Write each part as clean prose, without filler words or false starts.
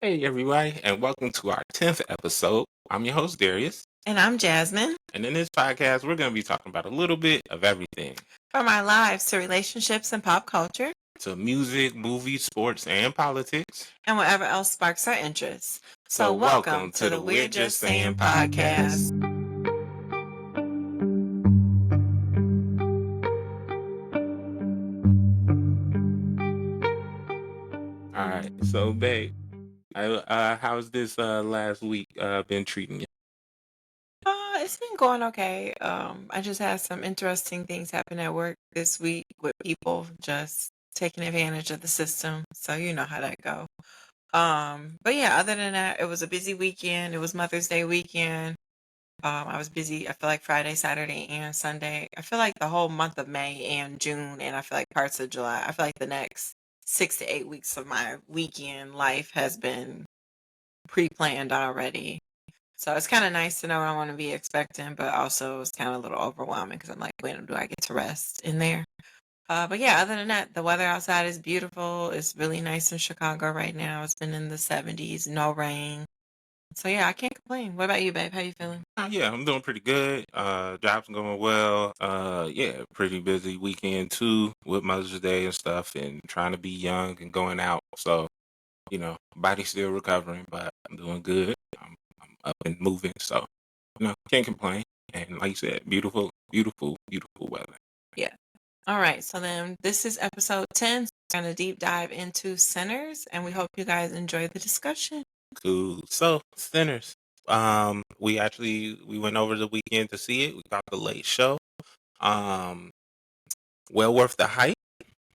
Hey everybody, and welcome to our 10th episode. I'm your host Darius, And I'm Jasmine. and in this podcast, we're going to be talking about a little bit of everything. From our lives to relationships and pop culture, To music, movies, sports, and politics. and whatever else sparks our interest. So So, welcome to the We're We're Just Just Saying Saying podcast. podcast. All right, so babe, how's this last week been treating you? It's been going okay. I just had some interesting things happen at work this week with people just taking advantage of the system. So you know how that go. But yeah, other than that, it was a busy weekend. It was Mother's Day weekend. I was busy, I feel like Friday, Saturday, and Sunday. I feel like the whole month of May and June, and I feel like parts of July. I feel like the next 6 to 8 weeks of my weekend life has been pre-planned already. So it's kind of nice to know what I want to be expecting, but also it's kind of a little overwhelming because I'm like, when do I get to rest in there? But yeah, other than that, the weather outside is beautiful. It's really nice in Chicago right now. It's been in the 70s, no rain. So yeah, I can't complain. What about you, babe? How you feeling? Yeah, I'm doing pretty good. Job's going well. Yeah, pretty busy weekend too with Mother's Day and stuff, and trying to be young and going out. So body's still recovering, but I'm doing good. I'm up and moving, so can't complain. And like you said, beautiful, beautiful, beautiful weather. Yeah. All right. So then this is episode 10. So we're going to deep dive into Sinners, and we hope you guys enjoy the discussion. Cool. So Sinners. We went over the weekend to see it. We got the late show. Well worth the hype.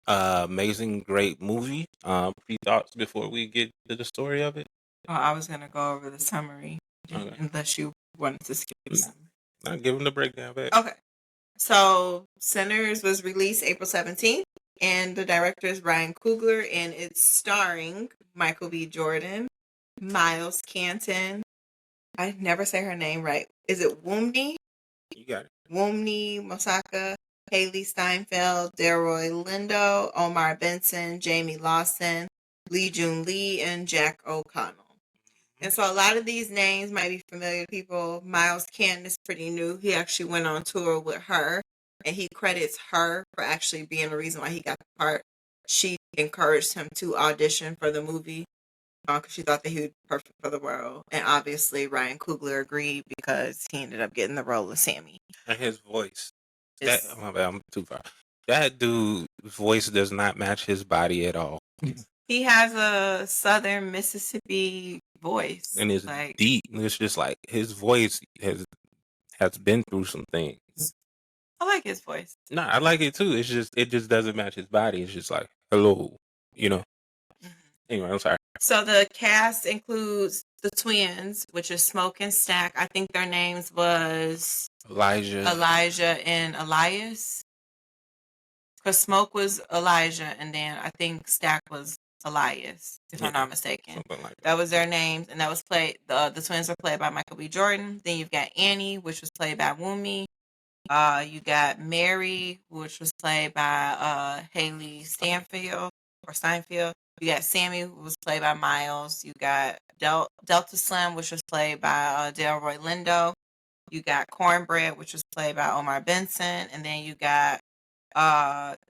Amazing, great movie. Few thoughts before we get to the story of it. Oh, I was going to go over the summary Okay. unless you wanted to skip the summary. I'll give them the breakdown back. Okay. So Sinners was released April 17th, and the director is Ryan Coogler, and it's starring Michael B. Jordan, Miles Canton. I never say her name right. Is it Wumni? You got it. Wumni Mosaka, Haley Steinfeld, Delroy Lindo, Omar Benson, Jamie Lawson, Lee Jun Lee, and Jack O'Connell. And so a lot of these names might be familiar to people. Miles Canton is pretty new. He actually went on tour with her, and he credits her for actually being the reason why he got the part. She encouraged him to audition for the movie because she thought that he would be perfect for the role. And obviously Ryan Coogler agreed because he ended up getting the role of Sammy. And his voice. My bad, I'm too far. That dude's voice does not match his body at all. He has a Southern Mississippi voice. And it's like deep. It's just like his voice has been through some things. I like his voice. No, I like it too. It just doesn't match his body. It's just like, hello, Mm-hmm. Anyway, I'm sorry. So the cast includes the twins, which is Smoke and Stack. I think their names was Elijah and Elias. Because Smoke was Elijah, and then I think Stack was Elias, if I'm not mistaken. Like that was their names, and that was played. The twins were played by Michael B. Jordan. Then you've got Annie, which was played by Wumi. You got Mary, which was played by Haley Steinfeld. You got Sammy, who was played by Miles. You got Delta Slim, which was played by Delroy Lindo. You got Cornbread, which was played by Omar Benson, and then you got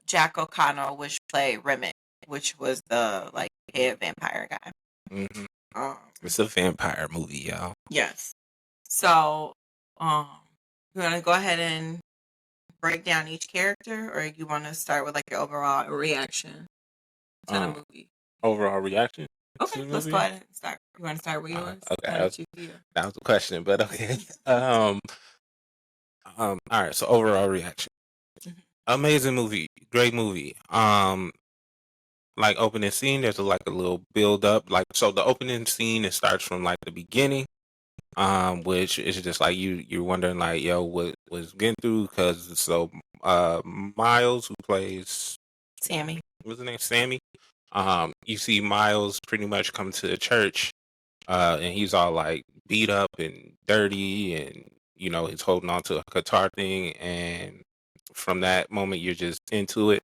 Jack O'Connell, which played Remick, which was the head vampire guy. Mm-hmm. It's a vampire movie, y'all. Yes. So, you want to go ahead and break down each character, or you want to start with your overall reaction to the movie? Overall reaction. Okay, let's go ahead and start. You want to start with yours? Okay, that was the question, but okay. All right. So overall reaction. Mm-hmm. Amazing movie, great movie. Like opening scene, there's a little build up. So the opening scene, it starts from the beginning, which is just you're wondering what was getting through, because Miles, who plays Sammy, what's his name, Sammy. You see Miles pretty much come to the church, and he's all beat up and dirty, and he's holding on to a guitar thing, and from that moment you're just into it.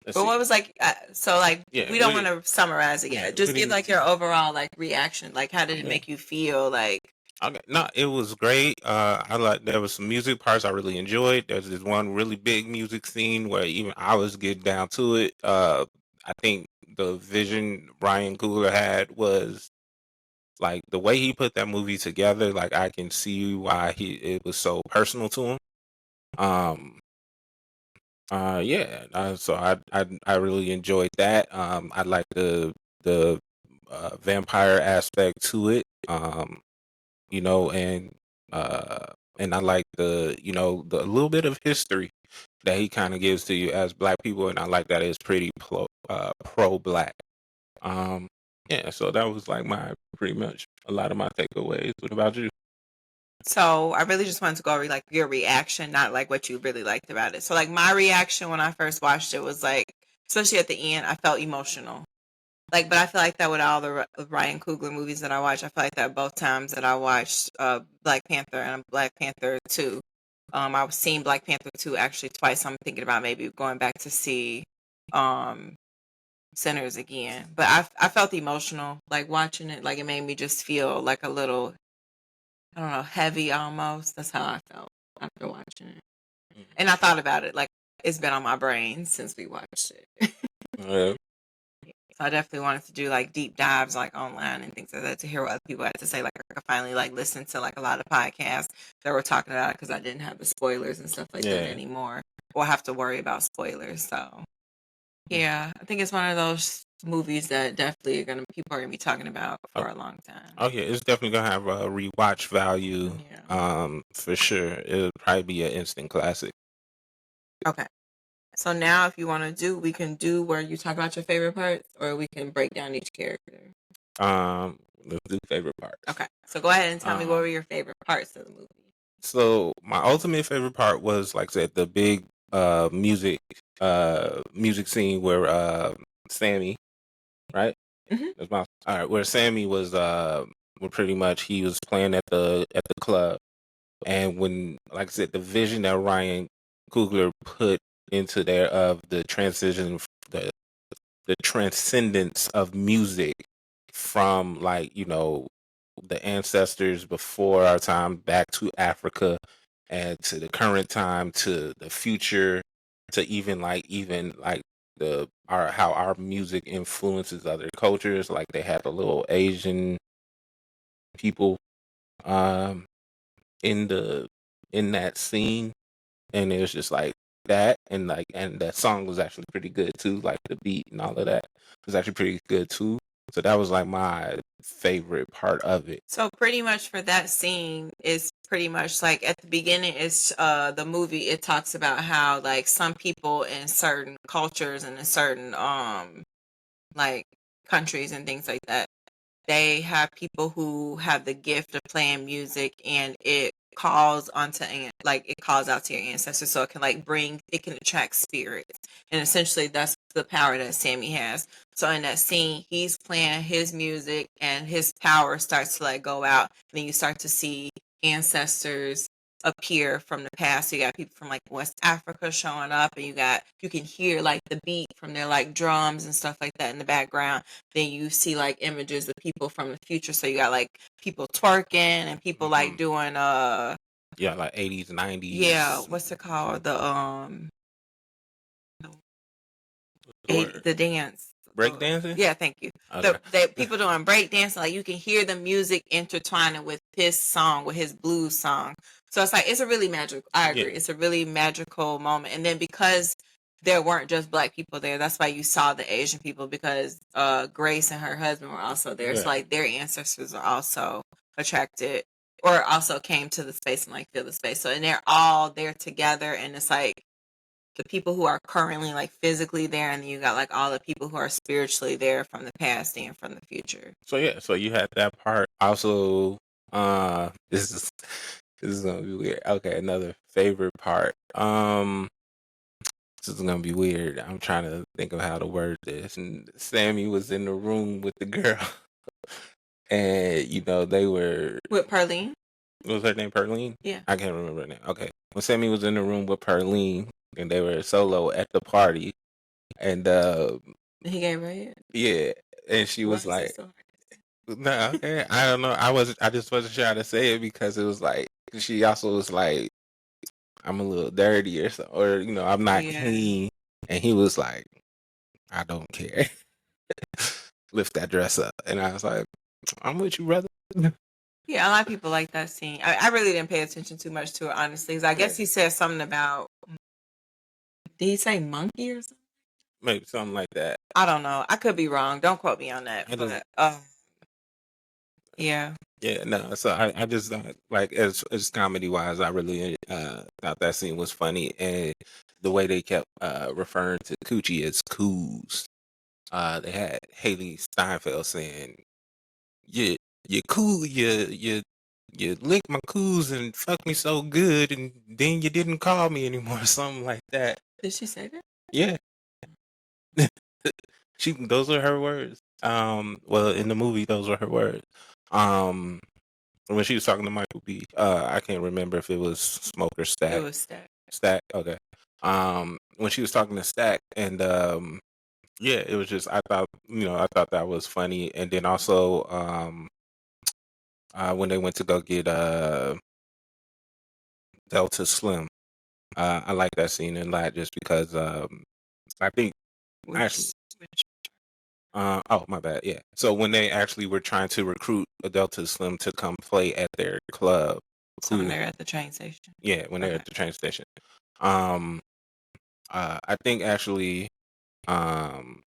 let's But see. what was like? So like, Yeah, we don't want to summarize it yet. Just give like your overall like reaction. Like, how did it make you feel? Like, okay, no, it was great. I like there was some music parts I really enjoyed. There's this one really big music scene where even I was getting down to it. I think the vision Ryan Coogler had was like the way he put that movie together. Like I can see why it was so personal to him. Um, yeah. So I really enjoyed that. I like the vampire aspect to it. You know, and I like the the little bit of history that he kind of gives to you as Black people, and I like that it's pretty pro Black. Um, yeah, so that was like my pretty much a lot of my takeaways. What about you? so I really just wanted to go over like your reaction, not like what you really liked about it. So like my reaction when I first watched it was like, especially at the end, I felt emotional. Like, but I feel like that with all the Ryan Coogler movies that I watch. I feel like that both times that I watched Black Panther and Black Panther 2. I was seeing Black Panther 2 actually twice. I'm thinking about maybe going back to see um Sinners again. But I felt emotional like watching it. Like it made me just feel like a little, I don't know, heavy almost. That's how I felt after watching it. And I thought about it like it's been on my brain since we watched it. Uh, So I definitely wanted to do like deep dives like online and things like that to hear what other people had to say. Like I could finally like listen to like a lot of podcasts that were talking about it because I didn't have the spoilers and stuff like that anymore, or have to worry about spoilers. So yeah, I think it's one of those movies that definitely people are gonna be talking about for a long time. oh yeah, it's definitely gonna have a rewatch value. Yeah. For sure, it'll probably be an instant classic. Okay. So now, if you want to do, we can do where you talk about your favorite parts, or we can break down each character. Let's do favorite parts. Okay. So go ahead and tell me what were your favorite parts of the movie. So my ultimate favorite part was, like I said, the big music scene where Sammy, right? Mm-hmm. That's my all right. Where Sammy was where pretty much he was playing at the club, and when, like I said, the vision that Ryan Coogler put into there of the transition, the the transcendence of music from, like, the ancestors before our time back to Africa and to the current time to the future to even like the our how our music influences other cultures. Like they had the little Asian people um in the in that scene, and it was just like that, and that song was actually pretty good too, like the beat and all of that was actually pretty good too. So that was like my favorite part of it. So pretty much for that scene is pretty much like at the beginning is the movie, it talks about how like some people in certain cultures and in certain like countries and things like that, they have people who have the gift of playing music, and it calls like it calls out to your ancestors, so it can like it can attract spirits, and essentially that's the power that Sammy has. So in that scene, he's playing his music, and his power starts to like go out, and then you start to see ancestors appear from the past. So you got people from like West Africa showing up, and you can hear like the beat from their like drums and stuff like that in the background. Then you see like images of people from the future. So you got like people twerking and people like doing Yeah, like 80s, 90s. Yeah, what's it called? The dance. Break dancing? Yeah, thank you. Okay. The people doing break dancing, like you can hear the music intertwining with his song, with his blues song. So it's like it's a really magical. I agree. It's a really magical moment. And then because there weren't just Black people there, that's why you saw the Asian people, because Grace and her husband were also there. So like their ancestors are also attracted or also came to the space and like feel the space. So and they're all there together, and it's like the people who are currently like physically there, and then you got like all the people who are spiritually there from the past and from the future. So yeah, so you had that part. Also, this is gonna be weird. Okay, another favorite part. This is gonna be weird. I'm trying to think of how to word this. And Sammy was in the room with the girl, and they were With Perlene? What was her name? Perlene? Yeah. I can't remember her name. Okay, when Sammy was in the room with Perlene, and they were solo at the party, And He gave her head. yeah, and she Why was is that like, so hard? "No, okay, I don't know. I just wasn't sure how to say it because it was like she also was like, I'm a little dirty or so, or I'm not Yeah. clean." And he was like, "I don't care." Lift that dress up, and I was like, "I'm with you, brother." Yeah, a lot of people like that scene. I really didn't pay attention too much to it, honestly. 'Cause I guess Yeah, he said something about, did he say monkey or something? maybe something like that. I don't know. I could be wrong. Don't quote me on that. I just But yeah. Yeah, no. So I just thought, like, as comedy wise, I really thought that scene was funny, and the way they kept referring to Coochie as coos. They had Haley Steinfeld saying, "You cool, you licked my coos and fucked me so good, and then you didn't call me anymore," something like that. Did she say that? Yeah, those are her words. Well, in the movie, those were her words. Um, when she was talking to Michael B, I can't remember if it was Smoke or It Stack. was Stack. Stack, okay. When she was talking to Stack, and yeah, it was just I thought that was funny, and then also when they went to go get Delta Slim, I like that scene a lot just because I think actually. Which Oh, my bad. Yeah. So when they actually were trying to recruit Delta Slim to come play at their club, so when who, they're at the train station. yeah, when they're Okay. at the train station, um, I think actually, um,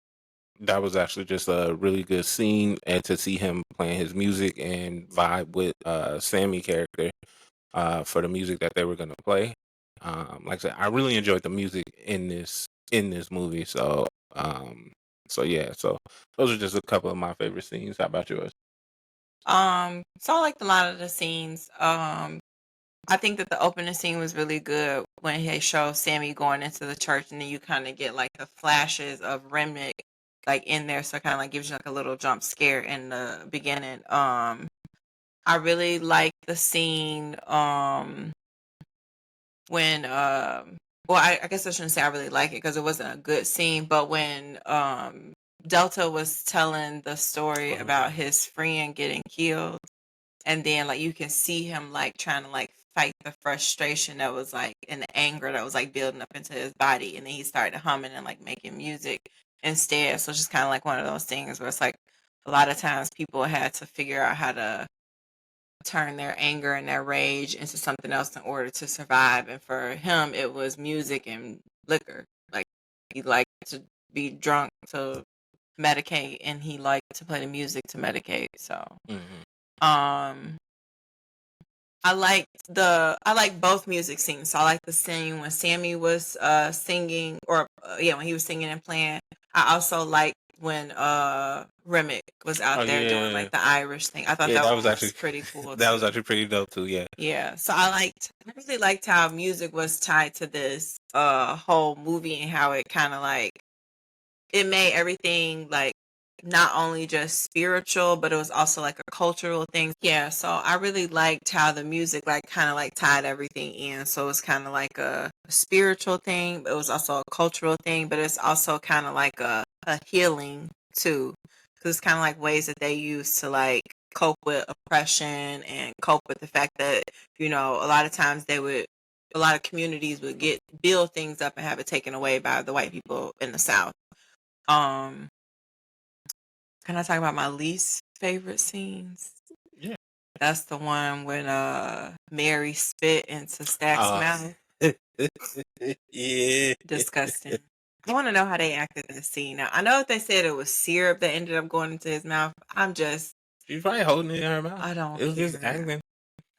that was actually just a really good scene, and to see him playing his music and vibe with Sammy character for the music that they were gonna play. Like I said, I really enjoyed the music in this movie. So yeah, so those are just a couple of my favorite scenes. How about yours? So I liked a lot of the scenes. I think that the opening scene was really good when he showed Sammy going into the church, and then you kind of get like the flashes of Remnick like in there, so kind of like gives you like a little jump scare in the beginning. I really like the scene when well, I guess I shouldn't say I really like it because it wasn't a good scene, but when Delta was telling the story Oh about yeah. his friend getting killed, and then like you can see him like trying to like fight the frustration that was like and the anger that was like building up into his body, and then he started humming and like making music instead. So it's just kind of like one of those things where it's like a lot of times people had to figure out how to turn their anger and their rage into something else in order to survive. And for him, it was music and liquor. Like he liked to be drunk to medicate, and he liked to play the music to medicate. So, Hmm. um, I like both music scenes. So I like the scene when Sammy was singing, or yeah, when he was singing and playing. I also like when Remick was out Oh there doing yeah. like the Irish thing. I thought Yeah, that that one was was actually pretty cool that was too. actually pretty dope too. Yeah. Yeah. So I really liked how music was tied to this whole movie, and how it kind of like it made everything like not only just spiritual, but it was also like a cultural thing. Yeah, so I really liked how the music like kind of like tied everything in. So it's kind of like a spiritual thing, but it was also a cultural thing, but it's also kind of like a healing too. Cause it's kind of like ways that they use to like cope with oppression and cope with the fact that, a lot of times a lot of communities would build things up and have it taken away by the white people in the South. Um, can I talk about my least favorite scenes? Yeah. That's the one when Mary spit into Stack's Uh, mouth. yeah. Disgusting. I want to know how they acted that scene. Now I know that they said it was syrup that ended up going into his mouth. She's probably holding it in her mouth. I don't It was just care. acting.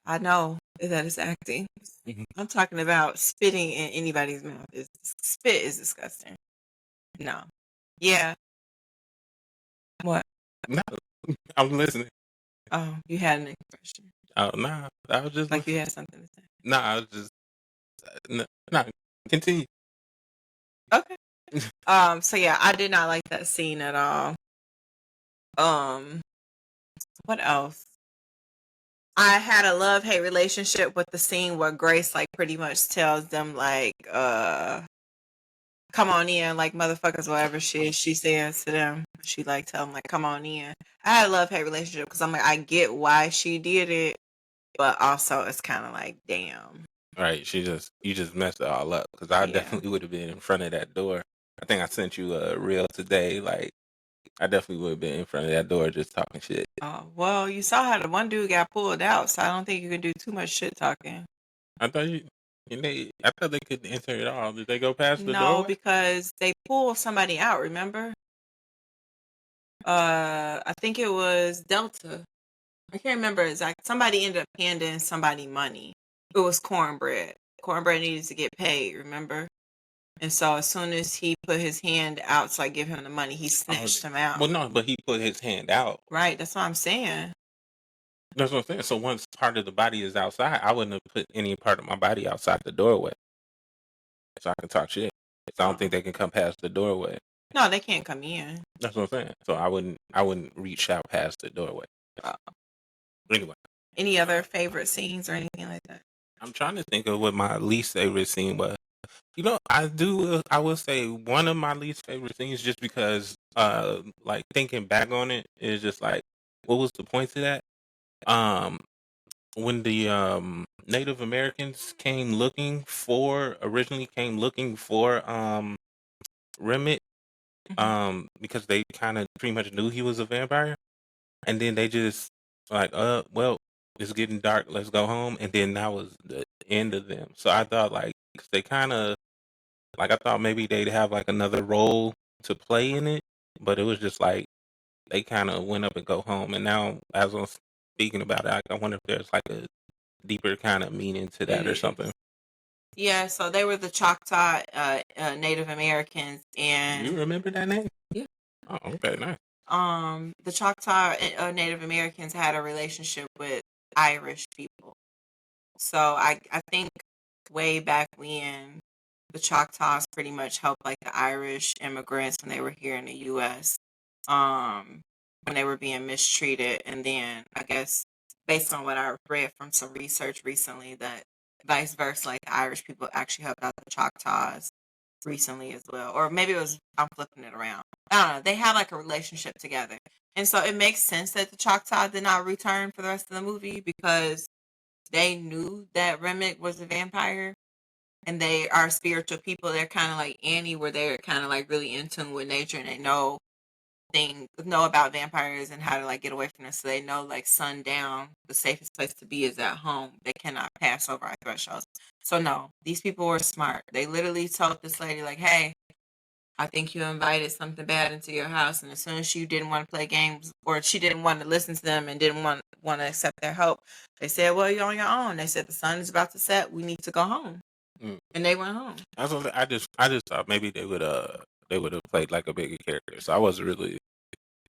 I know that it's acting. Mhm. I'm talking about spitting in anybody's mouth. Spit is disgusting. No. Yeah. What? No, I'm listening. Oh, you had an expression. Oh nah, I was just Like you had something to say. nah. I was just nah. Continue. Okay. So yeah, I did not like that scene at all. Um, what else? I had a love-hate relationship with the scene where Grace like pretty much tells them like come on in, like motherfuckers, whatever she says to them. She like tell them like, come on in. I had a love-hate relationship because I'm like, I get why she did it, but also it's kind of like, damn. Right, you just messed it all up because I Yeah. definitely would have been in front of that door. I think I sent you a reel today. Like, I definitely would have been in front of that door just talking shit. Well, you saw how the one dude got pulled out, so I don't think you can do too much shit talking. I thought I thought they could enter it all. Did they go past the No, doorway? because they pulled somebody out, remember? I think it was Delta. I can't remember exactly. Somebody ended up handing somebody money. It was Cornbread. Cornbread needed to get paid, remember? And so as soon as he put his hand out to like give him the money, he snatched him out. Well, no, but he put his hand out. Right, that's what I'm saying. That's what I'm saying. So once part of the body is outside, I wouldn't have put any part of my body outside the doorway, so I can talk shit. So I don't think they can come past the doorway. No, they can't come in. That's what I'm saying. So I wouldn't reach out past the doorway. Anyway, any other favorite scenes or anything like that? I'm trying to think of what my least favorite scene was. You know, I will say one of my least favorite scenes, just because, like thinking back on it, is just like, what was the point to that? When the Native Americans originally came looking for Remit, because they kind of pretty much knew he was a vampire, and then they just like, well, it's getting dark, let's go home, and then that was the end of them. So I thought, like, 'cause they kind of like, I thought maybe they'd have like another role to play in it, but it was just like they kind of went up and go home. And now, as I'm speaking about it, I wonder if there's like a deeper kind of meaning to that or something. Yeah, so they were the Choctaw Native Americans, and You remember that name? Yeah. Oh, okay, nice. The Choctaw Native Americans had a relationship with Irish people. So I think way back when the Choctaws pretty much helped like the Irish immigrants when they were here in the US, when they were being mistreated. And then I guess based on what I read from some research recently, that vice versa, like the Irish people actually helped out the Choctaws recently as well. Or maybe it was, I'm flipping it around. I don't know. They have like a relationship together. And so it makes sense that the Choctaw did not return for the rest of the movie because they knew that Remick was a vampire and they are spiritual people. They're kind of like Annie, where they're kind of like really in tune with nature and they know about vampires and how to like get away from them. So they know like sundown, the safest place to be is at home. They cannot pass over our thresholds. So no, these people were smart. They literally told this lady like, hey, I think you invited something bad into your house, and as soon as she didn't want to play games or she didn't want to listen to them and didn't want to accept their help, they said, well, you're on your own. They said the sun is about to set, we need to go home. And they went home. I just thought maybe they would have played like a bigger character. So I wasn't really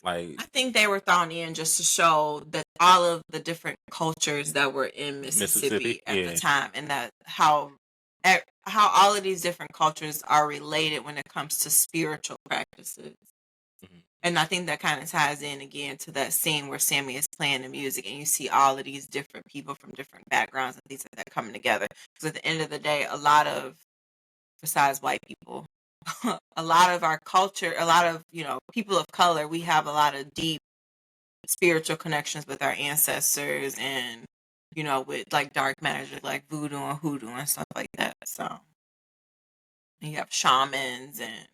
like, I think they were thrown in just to show that all of the different cultures that were in Mississippi at the time, and that how all of these different cultures are related when it comes to spiritual practices. And I think that kind of ties in again to that scene where Sammy is playing the music and you see all of these different people from different backgrounds and things like that coming together. Because at the end of the day, a lot of, besides white people, a lot of our culture, a lot of, people of color, we have a lot of deep spiritual connections with our ancestors and, with like dark magic, like voodoo and hoodoo and stuff like that. So you have shamans and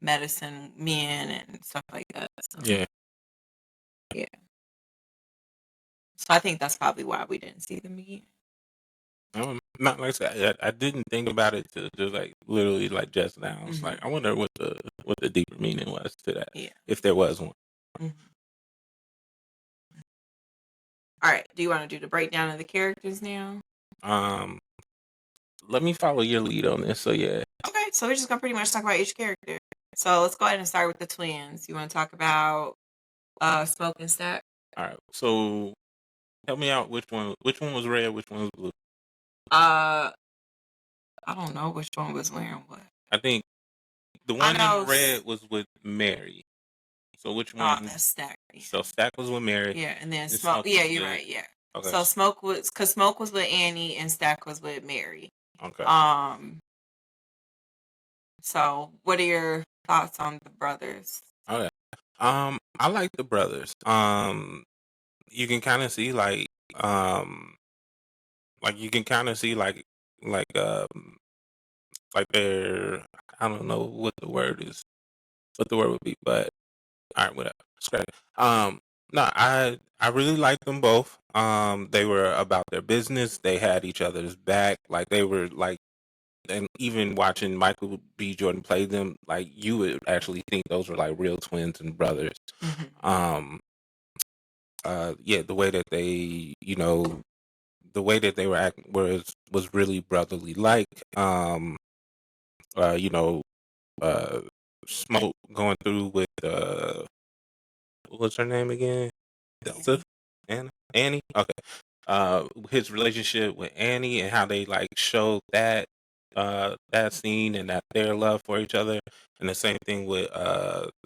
medicine men and stuff like that. So. yeah. So I think that's probably why we didn't see them again. Not like I said, I didn't think about it to just like literally like just now. It's like, I wonder what the deeper meaning was to that, if there was one. All right. Do you want to do the breakdown of the characters now? Let me follow your lead on this. So yeah. Okay, so we're just gonna pretty much talk about each character. So let's go ahead and start with the twins. You want to talk about Smoke and Stack? All right. So help me out. Which one was red? Which one was blue? I don't know which one was wearing what. I think the one in red was with Mary. So which one? That's Stack. So Stack was with Mary. Yeah, and then Smoke. Yeah, you're right. Yeah. Okay. So Smoke was with Annie and Stack was with Mary. Okay. So, what are your thoughts on the brothers? Okay. I like the brothers. You can kind of see um, you can kind of see like like they're I don't know what the word would be, but all right, whatever. Scratch it. No, I really like them both. They were about their business. They had each other's back. Like they were like, and even watching Michael B. Jordan play them, like you would actually think those were like real twins and brothers. Um, yeah, the way that they, the way that they were acting was really brotherly. Like, you know, uh, Smoke going through with what's her name again? Delta? Annie? Okay. His relationship with Annie and how they like showed that scene and that their love for each other. And the same thing with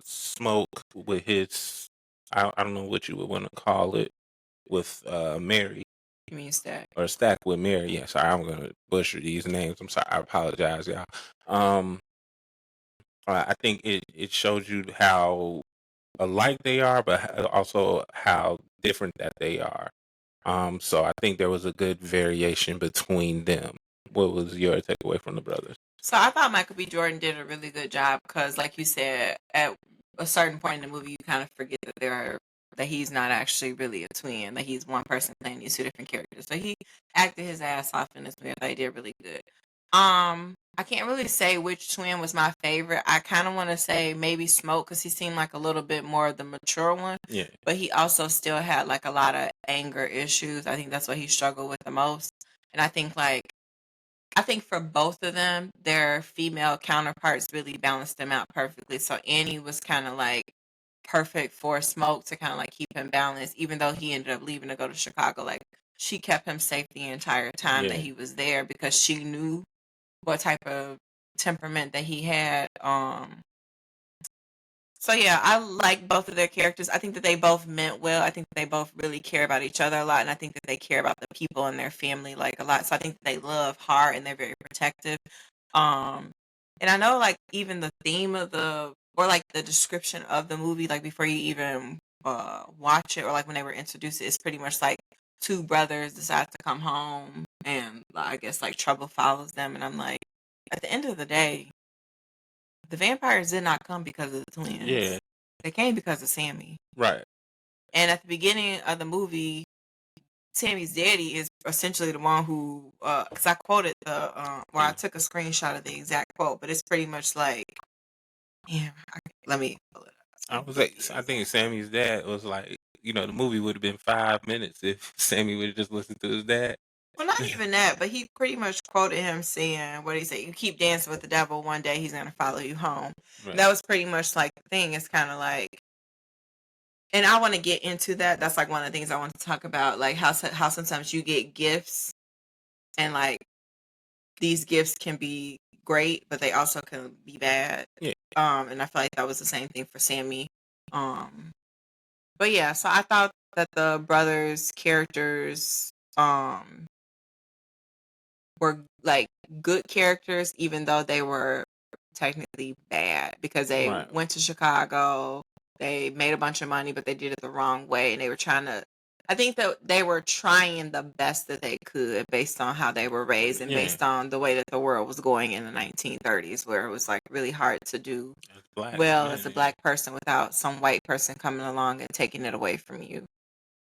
Smoke with his I don't know what you would want to call it with Mary. You mean Stack? Or Stack with Mary. Yeah, sorry, I'm gonna butcher these names. I'm sorry, I apologize, y'all. Um I think it shows you how alike they are, but also how different that they are. So I think there was a good variation between them. What was your takeaway from the brothers? So I thought Michael B. Jordan did a really good job because, like you said, at a certain point in the movie, you kind of forget that he's not actually really a twin. That he's one person playing these two different characters. So he acted his ass off in this movie. I thought he did really good. I can't really say which twin was my favorite. I kind of want to say maybe Smoke because he seemed like a little bit more of the mature one. Yeah, But he also still had like a lot of anger issues. I think that's what he struggled with the most. And I think for both of them, their female counterparts really balanced them out perfectly. So Annie was kind of like perfect for Smoke to kind of like keep him balanced, even though he ended up leaving to go to Chicago. Like she kept him safe the entire time that yeah, he was there because she knew what type of temperament that he had. So yeah, I like both of their characters. I think that they both meant well. I think that they both really care about each other a lot, and I think that they care about the people in their family like a lot. So I think that they love hard and they're very protective. Um, and I know like even the theme of the or like the description of the movie, like before you even watch it or like when they were introduced, it's pretty much like two brothers decide to come home, and I guess like trouble follows them. And I'm like, at the end of the day, the vampires did not come because of the twins. yeah. They came because of Sammy. Right. And at the beginning of the movie, Sammy's daddy is essentially the one who, because I quoted I took a screenshot of the exact quote, but it's pretty much like, yeah, let me pull it up. I was like, I think Sammy's dad was like, the movie would have been 5 minutes if Sammy would have just listened to his dad. Well, not even that, but he pretty much quoted him saying, what he said, you keep dancing with the devil, one day he's going to follow you home. Right. That was pretty much like the thing. It's kind of like, and I want to get into that. That's like one of the things I want to talk about, like how sometimes you get gifts and like these gifts can be great, but they also can be bad. Yeah. And I feel like that was the same thing for Sammy. But yeah, so I thought that the brothers' characters were like good characters, even though they were technically bad because they Right. went to Chicago, they made a bunch of money, but they did it the wrong way, and they were trying to. I think that they were trying the best that they could based on how they were raised and Yeah. based on the way that the world was going in the 1930s, where it was like really hard to do well as a black person without some white person coming along and taking it away from you.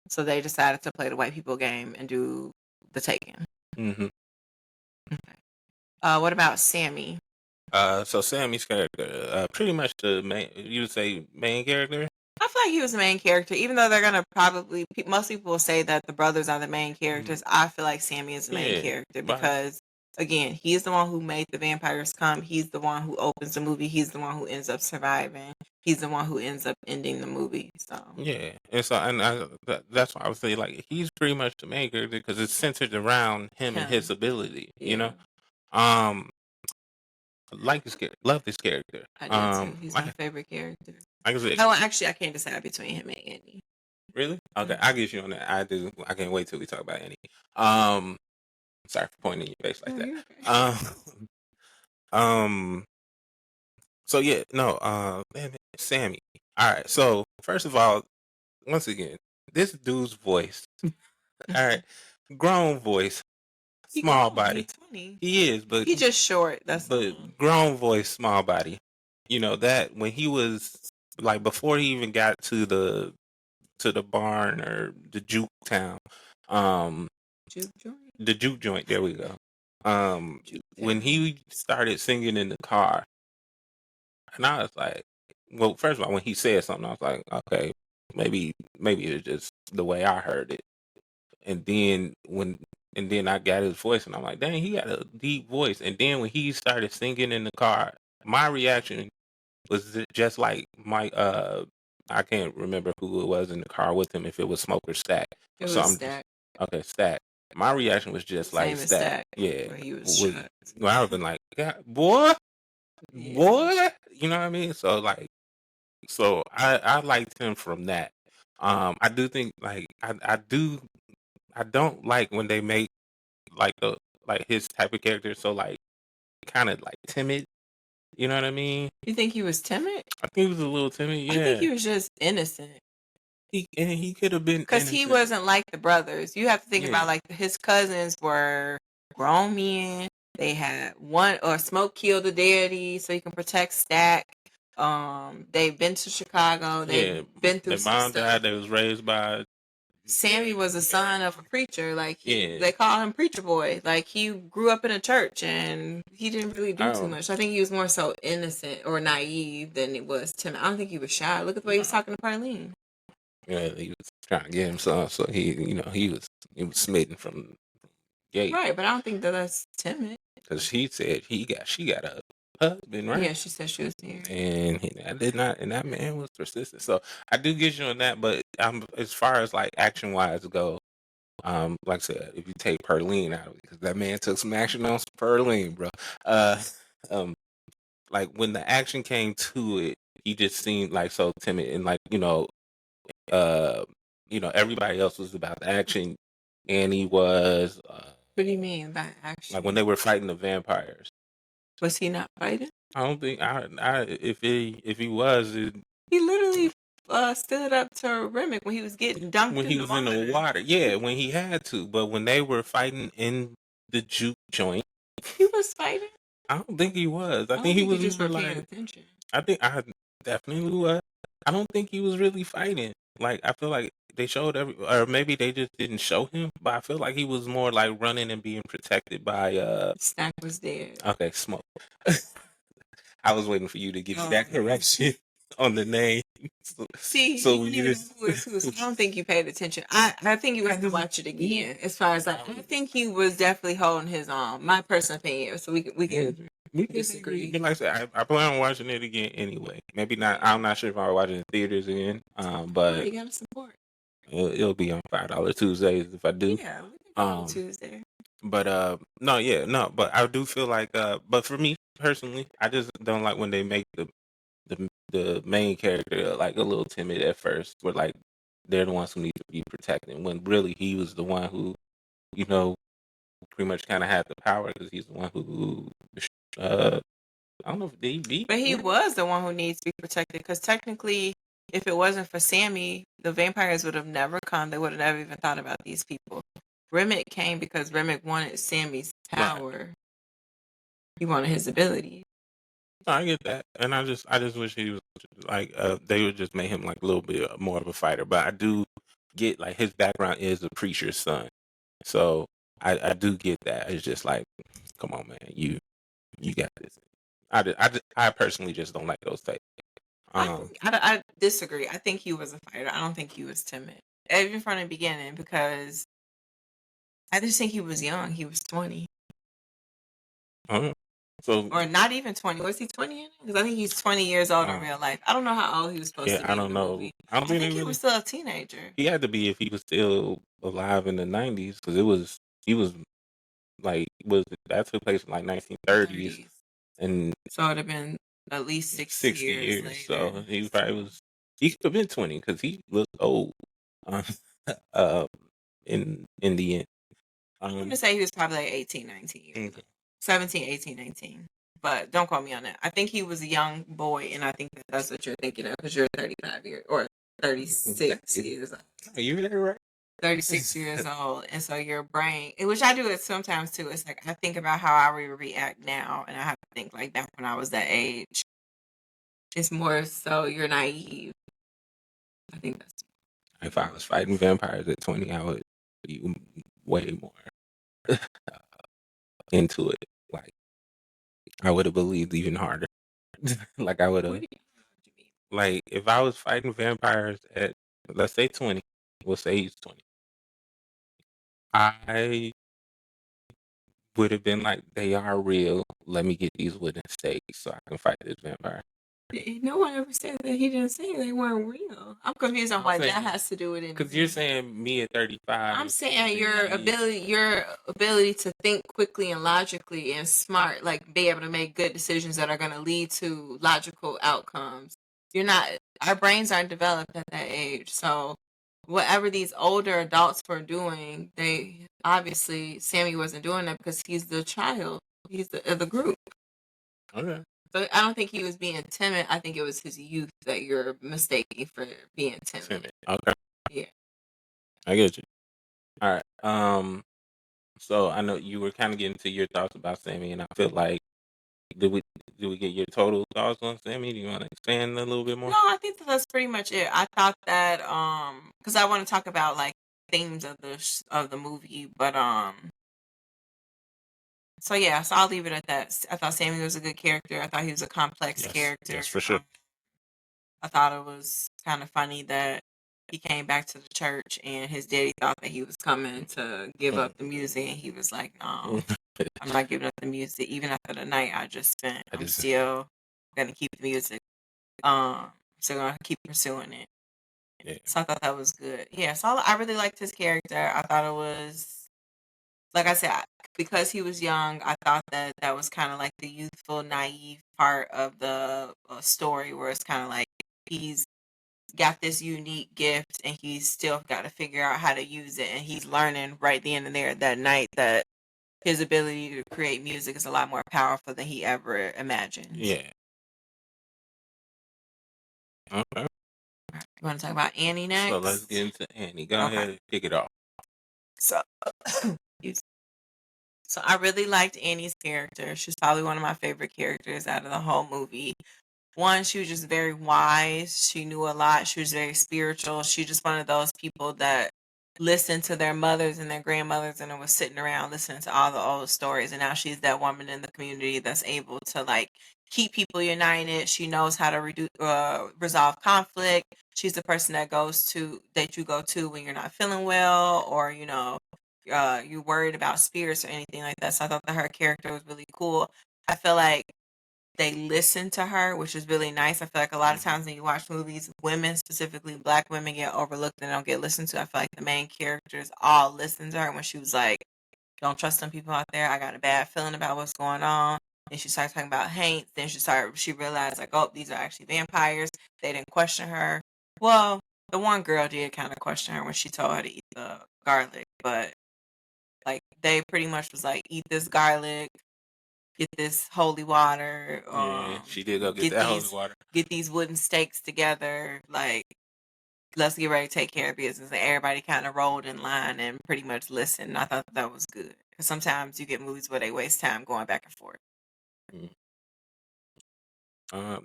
So they decided to play the white people game and do the taking. Mm-hmm. Okay. What about Sammy? So Sammy's character, pretty much the main. You would say main character. I feel like he was the main character, even though they're gonna probably most people will say that the brothers are the main characters. I feel like Sammy is the main character because again, he's the one who made the vampires come. He's the one who opens the movie. He's the one who ends up surviving. He's the one who ends up ending the movie. So yeah, and so that's why I would say like he's pretty much the main character because it's centered around him and his ability. yeah, Like this character, love this character. I did too. He's my favorite character. Like I said, No, actually, I can't decide between him and Annie. really? Okay, I'll get you on that. I do. I can't wait till we talk about Annie. Sorry for pointing in your face like No, that. you're okay. So yeah, no, man, Sammy. All right. So first of all, once again, this dude's voice. All right, grown voice, He small grown. He body. 20. He is, He just short. That's all. but grown voice, small body. You know that when he was like before he even got to the barn or the juke town, um, Juke joint. the juke joint. There we go. Juke When town. he started singing in the car, and I was like, well, first of all, when he said something, I was like, okay, maybe it's just the way I heard it. And then I got his voice, and I'm like, dang, he got a deep voice. And then when he started singing in the car, my reaction was just like my I can't remember who it was in the car with him, if it was Smoke or Stack. It So was I'm Stack. okay, Stack. My reaction was just like Same as Stack. Stack. Yeah, Where he was was shot. well, I would have been like, yeah, boy, Yeah. you know what I mean? So like, so I liked him from that. I do think like I don't like when they make like the like his type of character so like kind of like timid. You know what I mean? You think he was timid? I think he was a little timid. I think Yeah, he was just innocent. he could have been Because he innocent. wasn't like the brothers. You have to think Yeah, about like his cousins were grown men. They had one or Smoke killed the deity so he can protect Stack. They've been to Chicago. yeah. They've been through Their some mom stuff. died. They was raised by Sammy was a son of a preacher. Like yeah. they call him preacher boy. Like he grew up in a church and he didn't really do too Oh, much. I think he was more so innocent or naive than it was timid. I don't think he was shy. Look at the way he was talking to Parlene. yeah. He was trying to get him some, so he was smitten from gate Right, but I don't think that that's timid. because she said she got a husband, right? Yeah, she said she was here. And I did not, and that man was persistent. So I do get you on that, but as far as like action wise go, like I said, if you take Perlene out of it, because that man took some action on some Perlene, bro. Uh, um, like when the action came to it, he just seemed like so timid, and like uh, everybody else was about the action, and he was What do you mean by action? like when they were fighting the vampires. Was he not fighting? I don't think if he was. He literally stood up to Remick when he was getting dunked When in he the was in the water. water. Yeah, when he had to. But when they were fighting in the juke joint, He was fighting. I don't think he was. I I think don't he think was you just more were paying like. attention. I think I definitely was. I don't think he was really fighting. Like I feel like they showed or maybe they just didn't show him. But I feel like he was more like running and being protected by. Stack was dead. Okay, Smoke. I was waiting for you to give me Oh. that correction on the name. See, So you when don't you even just know who is who. So I don't think you paid attention. I think you have to watch it again. As far as like, I think he was definitely holding his my personal opinion. So we can disagree. Like I said, I plan on watching it again anyway. Maybe not. I'm not sure if I'll watch it in theaters again. But You gotta support. it'll be on $5 Tuesdays if I do. Yeah, we can go Tuesday. But no, yeah, no. But I do feel like but for me personally, I just don't like when they make the main character like a little timid at first. Where like they're the ones who need to be protected when really he was the one who, you know, pretty much kind of had the power because he's the one who I don't know if they beat. But he was the one who needs to be protected because technically, if it wasn't for Sammy, the vampires would have never come. They would have never even thought about these people. Remick came because Remick wanted Sammy's power. Right. He wanted his ability. I get that, and I just wish he was like they would just make him like a little bit more of a fighter. But I do get like his background is a preacher's son, so I do get that. It's just like, come on, man, you got this. I personally just don't like those types. I disagree. I think he was a fighter. I don't think he was timid, even from the beginning, because I just think he was young. He was 20. So or not even 20. Was he 20 in it? Because I think he's 20 years old in real life. I don't know how old he was supposed to be. I don't know. Movie. I think he was still a teenager. He had to be if he was still alive in the 90s because he was like that took place in like 1930s, and so it'd have been at least 60 years later. So he probably was. He could have been 20 because he looked old. In the end, I'm gonna say he was probably like 18, 19 years. Okay. 17, 18, 19. but don't quote me on that. I think he was a young boy, and I think that's what you're thinking of because you're 35 years or 36 years old. Are you there right? 36 years old, and so your brain, which I do it sometimes too. It's like I think about how I would react now, and I have to think like back when I was that age. It's more so you're naive. I think that's If I was fighting vampires at 20, I would be way more into it. Like I would have believed even harder. Like I would have. what do you mean? Like if I was fighting vampires at, let's say 20, we'll say he's 20. I would have been like, they are real. Let me get these wooden stakes so I can fight this vampire. No one ever said that. He didn't say they weren't real. I'm confused on I'm what saying- that has to do with it. Because you're saying me at 35. I'm saying being your naive. ability to think quickly and logically and smart, like be able to make good decisions that are going to lead to logical outcomes. You're not. Our brains aren't developed at that age, so whatever these older adults were doing, they obviously Sammy wasn't doing that because he's the child. He's the group. Okay. So I don't think he was being timid. I think it was his youth that you're mistaking for being timid. Okay. Yeah. I get you. All right. So I know you were kind of getting to your thoughts about Sammy, and I feel like did we get your total thoughts on Sammy? Do you want to expand a little bit more? No, I think that's pretty much it. I thought that because I want to talk about like themes of the movie, but so yeah, so I'll leave it at that. I thought Sammy was a good character. I thought he was a complex character. Yes, for sure. I thought it was kind of funny that he came back to the church and his daddy thought that he was coming to give up the music, and he was like, "No, I'm not giving up the music. Even after the night I just spent, I'm still gonna keep the music. So gonna keep pursuing it." Yeah. So I thought that was good. Yeah, so I really liked his character. I thought it was, like I said, because he was young, I thought that that was kind of like the youthful, naive part of the story, where it's kind of like he's got this unique gift and he's still got to figure out how to use it. And he's learning right then and there that night that his ability to create music is a lot more powerful than he ever imagined. Yeah. Okay. You want to talk about Annie next? So let's get into Annie. Go Okay. ahead and kick it off. So, so I really liked Annie's character. She's probably one of my favorite characters out of the whole movie. One, she was just very wise. She knew a lot. She was very spiritual. She just one of those people that listened to their mothers and their grandmothers and was sitting around listening to all the old stories. And now she's that woman in the community that's able to like keep people united. She knows how to resolve conflict. She's the person that you go to when you're not feeling well, or you're worried about spirits or anything like that. So I thought that her character was really cool. I feel like they listen to her, which is really nice. I feel like a lot of times when you watch movies, women, specifically black women, get overlooked and don't get listened to. I feel like the main characters all listened to her when she was like, "Don't trust them people out there. I got a bad feeling about what's going on." And she started talking about hate. Then she realized like, oh, these are actually vampires. They didn't question her. Well, the one girl did kind of question her when she told her to eat the garlic, but like they pretty much was like, eat this garlic, get this holy water. Yeah, she did go get that holy water. Get these wooden stakes together. Like, let's get ready to take care of business. And everybody kind of rolled in line and pretty much listened. I thought that was good. Because sometimes you get movies where they waste time going back and forth. Mm.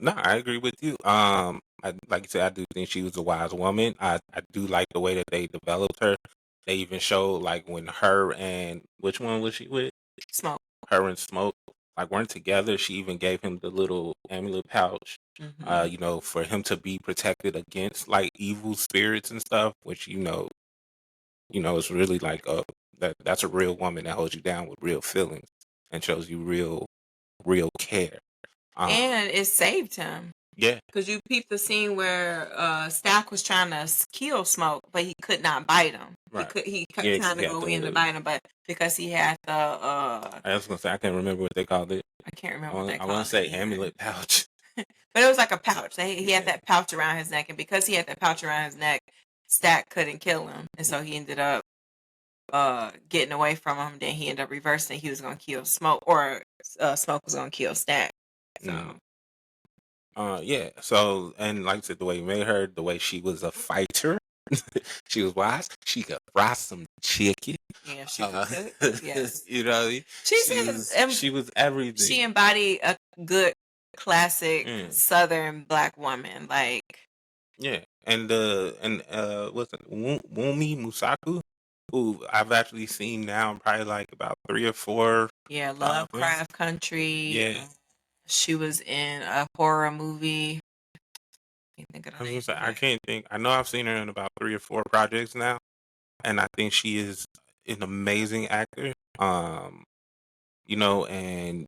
No, I agree with you. Like you said, I do think she was a wise woman. I do like the way that they developed her. They even showed like when her and which one was she with? Smoke. Her and Smoke like weren't together. She even gave him the little amulet pouch. For him to be protected against like evil spirits and stuff, which it's really like that's a real woman that holds you down with real feelings and shows you real care. And it saved him. Yeah. Because you peeped the scene where Stack was trying to kill Smoke, but he could not bite him. Right. He kept trying to go in to bite him, but because he had the... I was going to say, I can't remember what they called it. I can't remember what they called it. I want to say amulet pouch. But it was like a pouch. He had that pouch around his neck, and because he had that pouch around his neck, Stack couldn't kill him. And so he ended up getting away from him. Then he ended up reversing. He was going to kill Smoke, or Smoke was gonna kill Stack. So Yeah. So, and like I said, the way you made her, the way she was a fighter, she was wise. She could fry some chicken. yeah, she could cook. Yes, You know what I mean? she said She was everything. she embodied a good classic Mm. Southern black woman. Like, Yeah, and what's it, Wumi Musaku, who I've actually seen now probably like about 3 or 4. yeah, wins. Lovecraft Country. Yeah, She was in a horror movie. Can't think of I the was name gonna say of I it. can't think. I know I've seen her in about 3 or 4 projects now, and I think she is an amazing actor. You know, and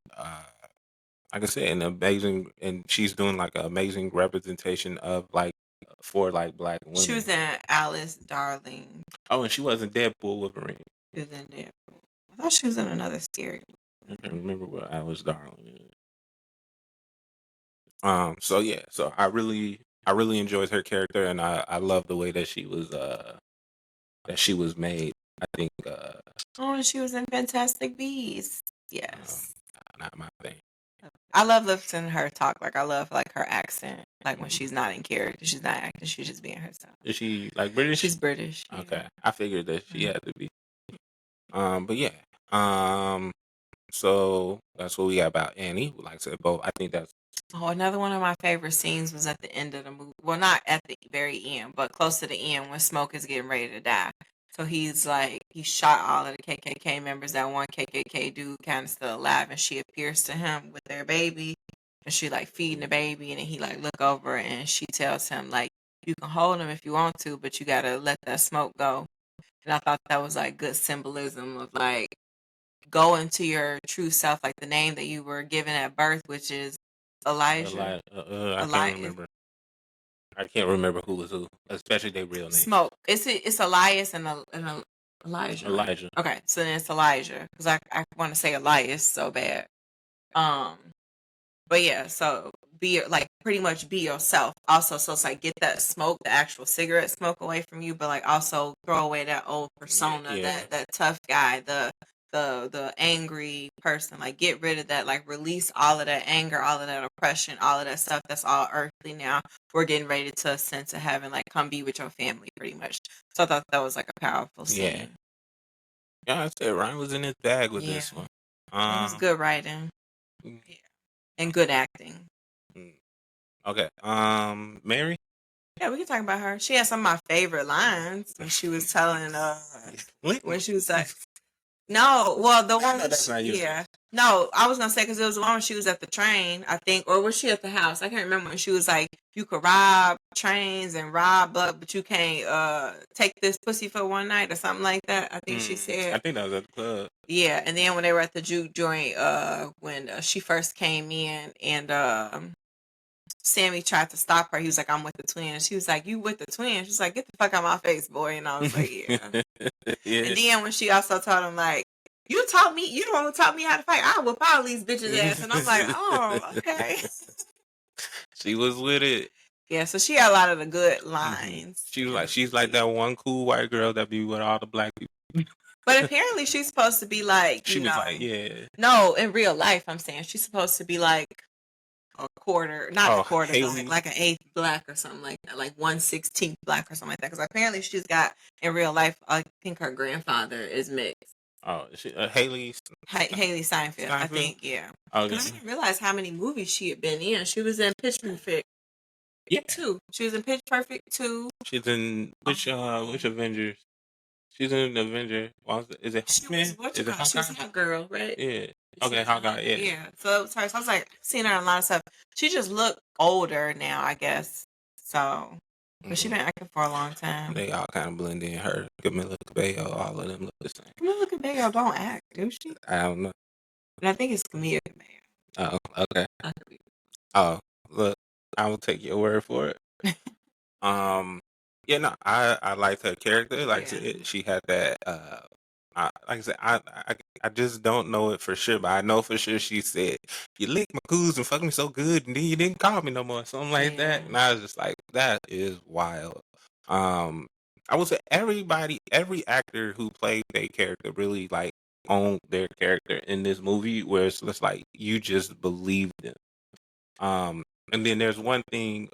like I said, an amazing, and she's doing like an amazing representation of like for like black women. She was in Alice Darling. Oh, and she wasn't Deadpool Wolverine. She was in Deadpool. I thought she was in another scary movie. I can't remember what Alice Darling is. So yeah, so I really enjoyed her character, and I love the way that she was made. I think Oh, and she was in Fantastic Beasts. Yes. not my thing. I love listening to her talk. Like, I love like her accent. Like when she's not in character, she's not acting, she's just being herself. Is she like British? She's British. Yeah. Okay, I figured that she had to be. But yeah. So that's what we got about Annie. Like I said, both. I think that's. Oh, another one of my favorite scenes was at the end of the movie. Well, not at the very end, but close to the end when Smoke is getting ready to die. So he's like, he shot all of the KKK members. That one KKK dude kind of still alive, and she appears to him with their baby, and she like feeding the baby, and then he like look over and she tells him like, you can hold him if you want to, but you gotta let that smoke go. And I thought that was like good symbolism of like go into your true self, like the name that you were given at birth, which is Elijah. I can't remember. I can't remember who was who, especially their real name. Smoke. It's Elias and Elijah. Elijah. Right? Okay, so then it's Elijah because I want to say Elias so bad. But yeah, so pretty much be yourself. Also, so it's like get that smoke, the actual cigarette smoke away from you, but like also throw away that old persona, that tough guy, the angry person. Like get rid of that, like release all of that anger, all of that oppression, all of that stuff that's all earthly now. We're getting ready to ascend to heaven, like come be with your family pretty much. So I thought that was like a powerful scene. Yeah, I said Ryan was in his bag with this one. It was good writing. Yeah. And good acting. Okay. Mary? Yeah, we can talk about her. She had some of my favorite lines when she was telling when she was like no, well the one no, I was gonna say because it was the one when she was at the train, I think, or was she at the house? I can't remember when she was like, you could rob trains and rob but you can't take this pussy for one night or something like that. I think she said. I think that was at the club. Yeah, and then when they were at the juke joint, when she first came in and Sammy tried to stop her. He was like, I'm with the twins. She was like, you with the twins? She's like, get the fuck out of my face, boy. And I was like, yeah. And then when she also told him, like, you the one who taught me how to fight. I whip all these bitches ass. And I'm like, oh, okay. She was with it. Yeah, so she had a lot of the good lines. She was like, she's like that one cool white girl that be with all the black people. But apparently she's supposed to be like, she was like, yeah. No, in real life, I'm saying she's supposed to be like a quarter, not a quarter, like an eighth black or something like that, like 1/16 black or something like that. Because apparently she's got in real life, I think her grandfather is mixed. Oh, Haley Steinfeld, I think, yeah. I didn't realize how many movies she had been in. She was in Pitch Perfect. Yeah, 2. She was in Pitch Perfect 2. She's in which Avengers? She's in the Avenger. Is it Hawkman? She was a hot girl, right? Yeah. Okay, Hawkeye. Yeah. Yeah. So it was her. So I was like seeing her in a lot of stuff. She just looked older now, I guess. So, but she's been acting for a long time. They all kind of blend in. Her, Camila Cabello, all of them look the same. Camila Cabello don't act, do she? I don't know. And I think it's Camila Cabello. Oh, okay. Oh, look, I will take your word for it. Yeah, no, I liked her character. Like she had that. Like I said, I just don't know it for sure, but I know for sure she said, "You licked my coos and fucked me so good, and then you didn't call me no more," something like that. And I was just like, that is wild. I would say every actor who played their character really like own their character in this movie, where it's just like you just believe them. And then there's one thing,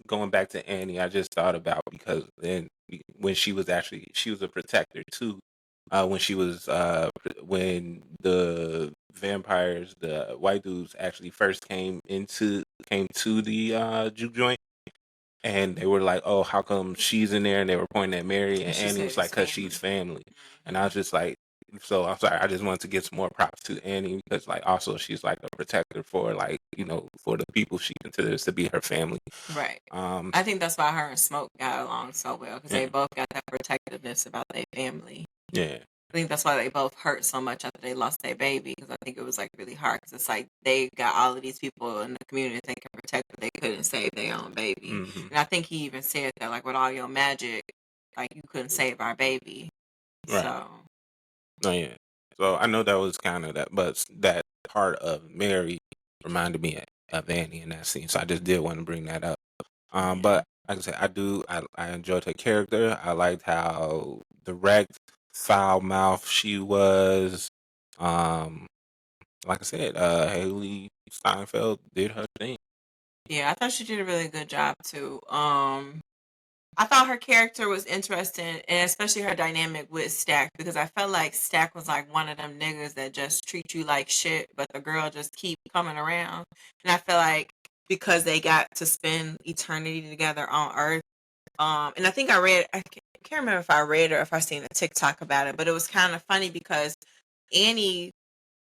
going back to Annie, I just thought about, because then when she was a protector too. When the vampires, the white dudes, actually first came to the juke joint, and they were like, "Oh, how come she's in there?" And they were pointing at Mary, and She Annie said was it's like, "Cause family. she's family." And I was just like, so I'm sorry, I just wanted to get some more props to Annie, because like also she's like a protector for, like, for the people she considers to be her family. Right. Um, I think that's why her and Smoke got along so well, because they yeah, both got that protectiveness about their family. yeah, I think that's why they both hurt so much after they lost their baby, because I think it was like really hard, because it's like they got all of these people in the community they can protect, but they couldn't save their own baby. hmm And I think he even said that, like, with all your magic, like, you couldn't save our baby. right. So Oh yeah. So I know that was kind of that, but that part of Mary reminded me of Annie in that scene. So I just did want to bring that up. yeah. But like I said, I enjoyed her character. I liked how direct, foul mouth she was. Um, like I said, Haley Steinfeld did her thing. Yeah, I thought she did a really good job too. I thought her character was interesting, and especially her dynamic with Stack, because I felt like Stack was like one of them niggas that just treat you like shit, but the girl just keep coming around. And I feel like because they got to spend eternity together on Earth, and I think I can't remember if I read or if I seen a TikTok about it, but it was kind of funny because Annie,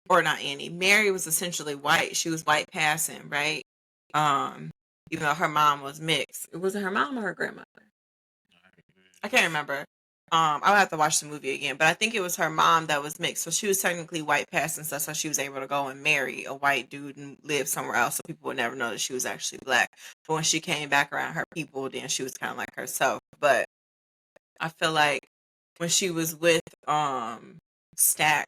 or not Annie, Mary was essentially white. She was white passing, right? Um, even though her mom was mixed. Was it her mom or her grandmother? I can't remember. I'll have to watch the movie again, but I think it was her mom that was mixed. So she was technically white passing stuff, so she was able to go and marry a white dude and live somewhere else, so people would never know that she was actually black. But when she came back around her people, then she was kind of like herself. But I feel like when she was with Stack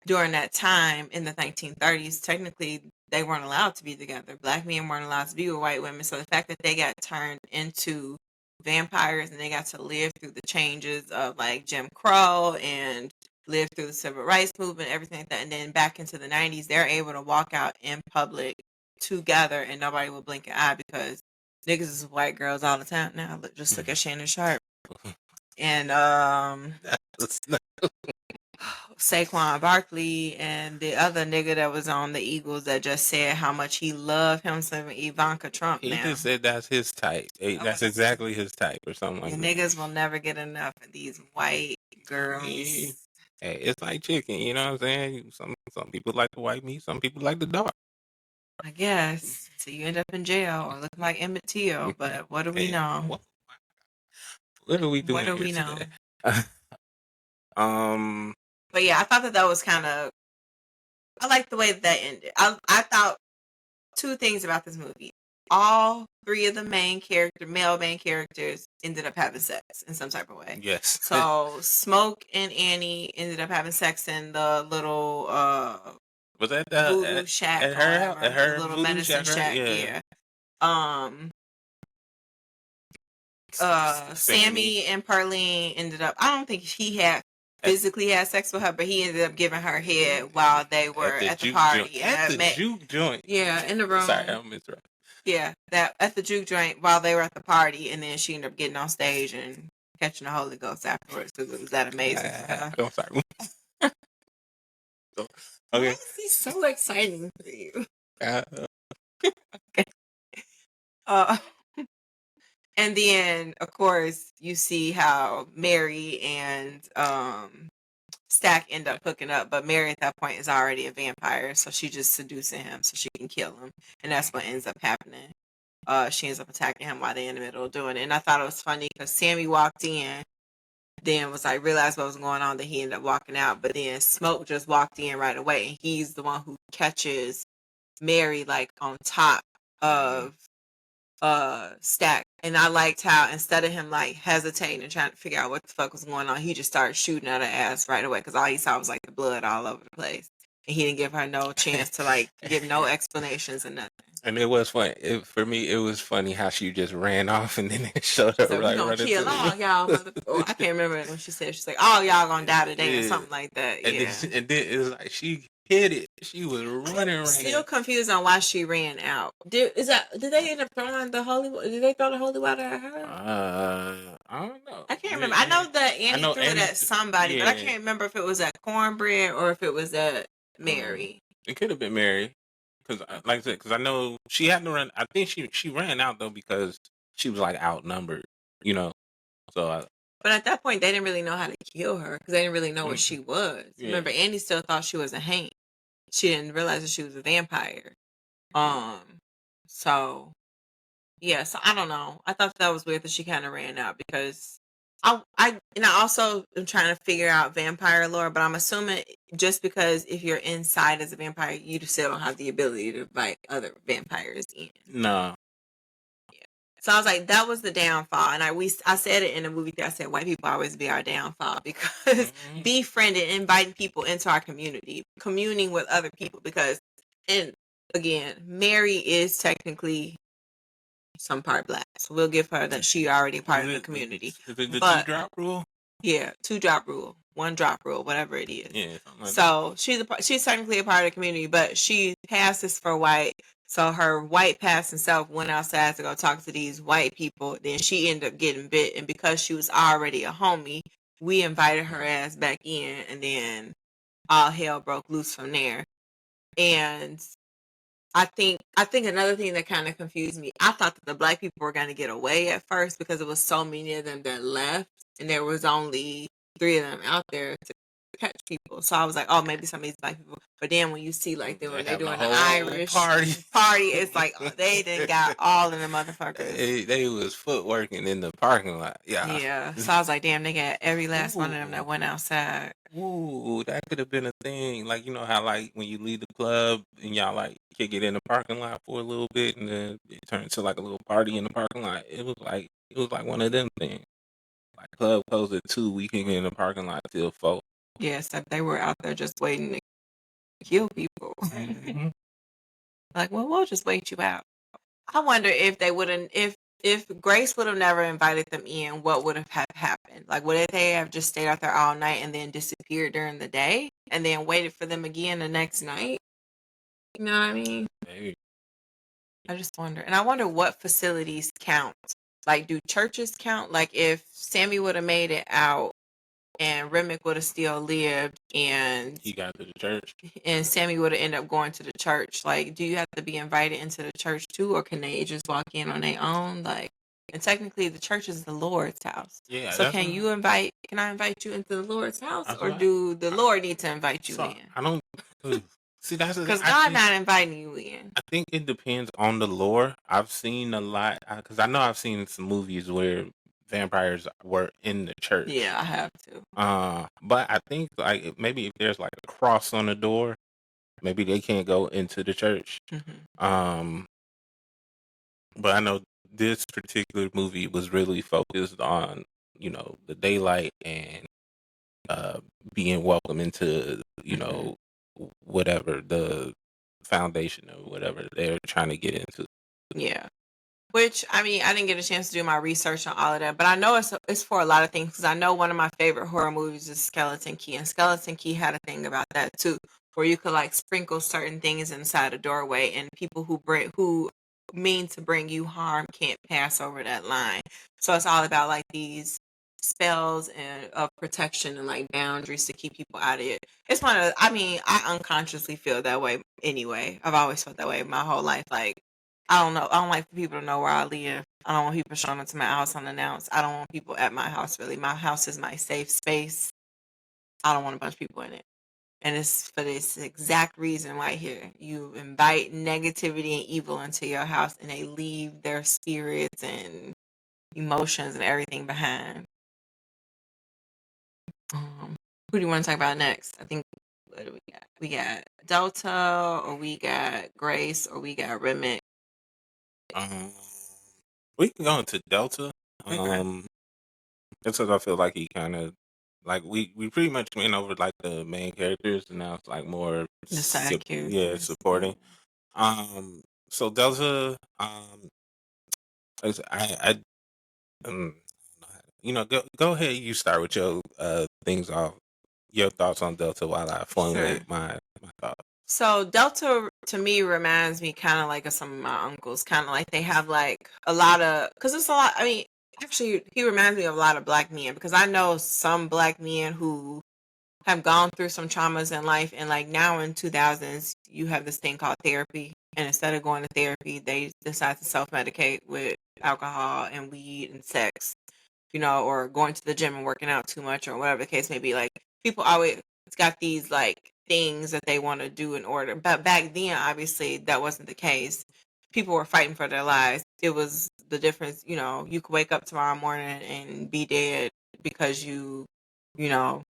during that time in the 1930s, technically they weren't allowed to be together. Black men weren't allowed to be with white women. So the fact that they got turned into vampires and they got to live through the changes of like Jim Crow and live through the civil rights movement, everything like that, and then back into the 90s, they're able to walk out in public together and nobody will blink an eye, because niggas is white girls all the time now. Just look at Shannon Sharp and Saquon Barkley and the other nigga that was on the Eagles that just said how much he loved him some Ivanka Trump He now. just said that's his type. That's exactly his type, or something The like that. niggas will never get enough of these white Hey, girls. it's like chicken, you know what I'm saying? Some people like the white meat, some people like the dark. I guess. So you end up in jail or looking like Emmett Till, but what do we Hey, know? what are we What doing do here we know? today? um, But yeah, I thought that was kind of, I like the way that ended. I thought two things about this movie. All three of the male main characters, ended up having sex in some type of way. yes. So Smoke and Annie ended up having sex in the little Was that voodoo shack at or her whatever, at the her little voodoo medicine shack, right? shack. Yeah. Yeah. Sammy Sammy and Parlene ended up. I don't think he had physically had sex with her, but he ended up giving her head while they were at the at the juke joint. party. At the Met, juke joint. yeah, in the room. Sorry, I'm interrupting. Yeah, that at the juke joint while they were at the party, and then she ended up getting on stage and catching the Holy Ghost afterwards because it was that amazing for her. I'm sorry. Why Okay. is he so exciting for you? Uh, Okay. Uh, and then of course you see how Mary and Stack end up hooking up, but Mary at that point is already a vampire, so she just seducing him so she can kill him, and that's what ends up happening. She ends up attacking him while they're in the middle of doing it, and I thought it was funny because Sammy walked in, then was like realized what was going on, that he ended up walking out, but then Smoke just walked in right away, and he's the one who catches Mary like on top of Stack. And I liked how instead of him like hesitating and trying to figure out what the fuck was going on, he just started shooting at her ass right away because all he saw was like the blood all over the place. and he didn't give her no chance to like give no explanations and nothing. And it was funny. For me, it was funny how she just ran off and then it showed her So we like gonna running kill to all the y'all motherfuckers. I can't remember when she said, she's like, "Oh, y'all gonna die today," or yeah. something like that. And Yeah. then it was like she hit it. She was running. Still confused on why she ran out. Did they end up throwing the holy? Did they throw the holy water at her? I don't know. I can't remember. I know that Annie threw it at somebody, but I can't remember if it was at Cornbread or if it was at Mary. It could have been Mary, because like I said, because I know she had to run. I think she ran out though because she was like outnumbered, you know. So, but at that point, they didn't really know how to kill her because they didn't really know what she was. Yeah. Remember, Annie still thought she was a haint. She didn't realize that she was a vampire. So yeah, so I don't know. I thought that was weird that she kind of ran out because I also am trying to figure out vampire lore, but I'm assuming just because if you're inside as a vampire, you still don't have the ability to invite other vampires in. No. Yeah. So I was like, that was the downfall, and I said it in the movie. I said white people always be our downfall because befriending, inviting people into our community, communing with other people, because and again, Mary is technically some part black, so we'll give her that she already part of the community. Is it the 2-drop rule? Yeah, 2-drop rule, 1-drop rule, whatever it is. Yeah. Like so she's technically a part of the community, but she passes for white. So her white passing self went outside to go talk to these white people. Then she ended up getting bit, and because she was already a homie, we invited her ass back in, and then all hell broke loose from there. And I think another thing that kind of confused me, I thought that the black people were going to get away at first because it was so many of them that left, and there was only 3 of them out there to catch people. So I was like, oh, maybe some of these black people. But then when you see like they're doing the Irish party, it's like they done got all of the motherfuckers. They was footworking in the parking lot. Yeah. So I was like, damn, they got every last one of them that went outside. Ooh, that could have been a thing. Like, you know how like when you leave the club and y'all like kick it in the parking lot for a little bit and then it turned to like a little party in the parking lot. It was like one of them things. Like club closed at 2, we can get in the parking lot till 4. Yes, they were out there just waiting to kill people. Like, well, we'll just wait you out. I wonder if they wouldn't, if Grace would have never invited them in, what would have happened? Like, would they have just stayed out there all night and then disappeared during the day and then waited for them again the next night? You know what I mean? Maybe. I just wonder. And I wonder what facilities count. Like, do churches count? Like, if Sammy would have made it out and Remick would have still lived and he got to the church and Sammy would have ended up going to the church, like, do you have to be invited into the church too, or can they just walk in on their own? Like, and technically the church is the Lord's house. Yeah. So can I invite you into the Lord's house, or do the Lord need to invite you in? I don't see that's because God not inviting you in. I think it depends on the lore. I've seen a lot because I know I've seen some movies where vampires were in the church. Yeah, I have too. But I think like maybe if there's like a cross on the door, maybe they can't go into the church. Mm-hmm. But I know this particular movie was really focused on, you know, the daylight and being welcome into, you know, whatever the foundation or whatever they're trying to get into. Yeah. Which, I mean, I didn't get a chance to do my research on all of that, but I know it's for a lot of things, because I know one of my favorite horror movies is Skeleton Key, and Skeleton Key had a thing about that too, where you could like sprinkle certain things inside a doorway, and people who mean to bring you harm can't pass over that line. So it's all about like these spells and of protection and like boundaries to keep people out of it. It's one of, I mean, I unconsciously feel that way anyway. I've always felt that way my whole life. Like, I don't know. I don't like for people to know where I live. I don't want people showing up to my house unannounced. I don't want people at my house, really. My house is my safe space. I don't want a bunch of people in it. And it's for this exact reason right here. You invite negativity and evil into your house, and they leave their spirits and emotions and everything behind. Who do you want to talk about next? I think, what do we got? We got Delta, or we got Grace, or we got Remick. We can go into Delta. Okay. That's because I feel like he kind of like we pretty much went over like the main characters, and now it's like more The side yeah, characters. supporting. So Delta, I go ahead. You start with your things off, your thoughts on Delta while I Sure. formulate my thoughts. So Delta to me reminds me kind of like of some of my uncles. Kind of like they have like a lot of, because it's a lot. I mean, actually, he reminds me of a lot of black men because I know some black men who have gone through some traumas in life, and like now in 2000s you have this thing called therapy, and instead of going to therapy they decide to self-medicate with alcohol and weed and sex, or going to the gym and working out too much or whatever the case may be. Like people always got these like things that they want to do in order, but back then obviously that wasn't the case. People were fighting for their lives. It was the difference, you could wake up tomorrow morning and be dead because you know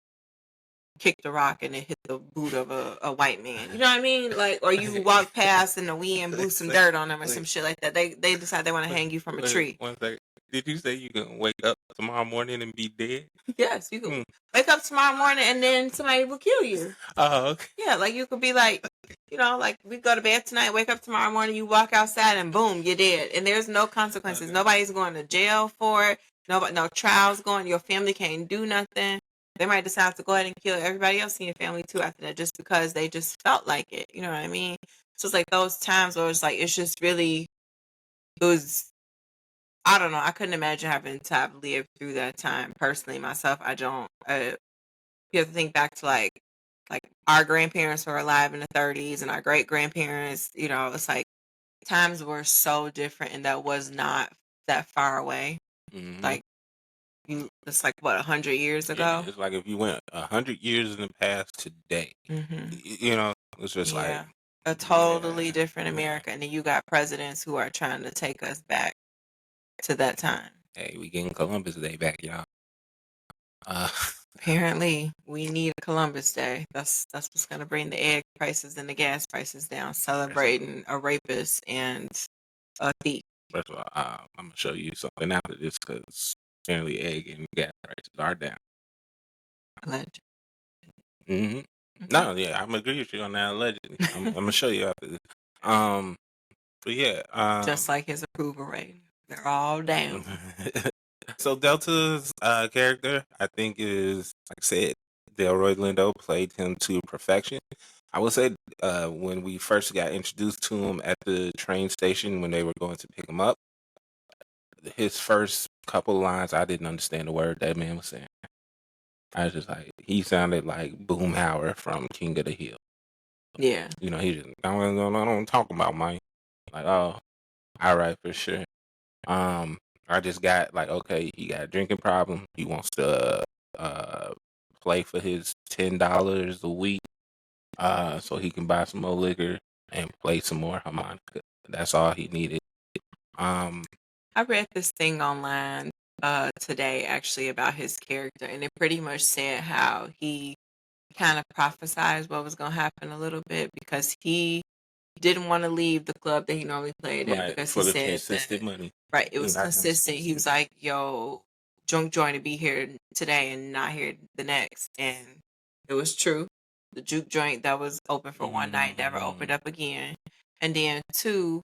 kicked a rock and it hit the boot of a white man. You know what I mean? Like, or you walk past in the wind, blew some dirt on them or some shit like that. They decide they want to hang you from a tree. One second. Did you say you can wake up tomorrow morning and be dead? Yes, you can wake up tomorrow morning and then somebody will kill you. Oh, okay. Yeah, like you could be like, like we go to bed tonight, wake up tomorrow morning, you walk outside and boom, you're dead. And there's no consequences. Okay. Nobody's going to jail for it. No trials going. Your family can't do nothing. They might decide to go ahead and kill everybody else in your family too after that, just because they just felt like it. You know what I mean? So it's like those times where it's like, it's just really, it was, I don't know. I couldn't imagine having to have lived through that time personally myself. I don't, you have to think back to like our grandparents were alive in the 30s and our great grandparents, it's like times were so different and that was not that far away. Mm-hmm. Like, it's like what 100 years ago. Yeah, it's like if you went 100 years in the past today, it's just like a totally different America. And then you got presidents who are trying to take us back to that time. Hey, we getting Columbus Day back, y'all. Apparently, we need a Columbus Day. That's what's gonna bring the egg prices and the gas prices down. Celebrating a rapist and a thief. First of all, I'm gonna show you something out of this because apparently egg and gas prices are down. Allegedly. Mm-hmm. No, yeah, I'm agree with you on that. Allegedly, I'm gonna show you after this. But yeah, just like his approval rating, they're all down. So Delta's character, I think, is like I said, Delroy Lindo played him to perfection. I would say when we first got introduced to him at the train station when they were going to pick him up, his first couple lines, I didn't understand the word that man was saying. I was just like, he sounded like Boomhauer from King of the Hill. Yeah. He just, I don't talk about money. Like, oh, all right, for sure. I just got like, okay, he got a drinking problem. He wants to play for his $10 a week, so he can buy some more liquor and play some more harmonica. That's all he needed. I read this thing online today actually about his character, and it pretty much said how he kind of prophesized what was going to happen a little bit because he didn't want to leave the club that he normally played at because for he the said consistent that, money. Right, it was consistent. He was like, "Yo, drunk joint to be here today and not here the next," and it was true. The juke joint that was open for one night never opened up again, and then two,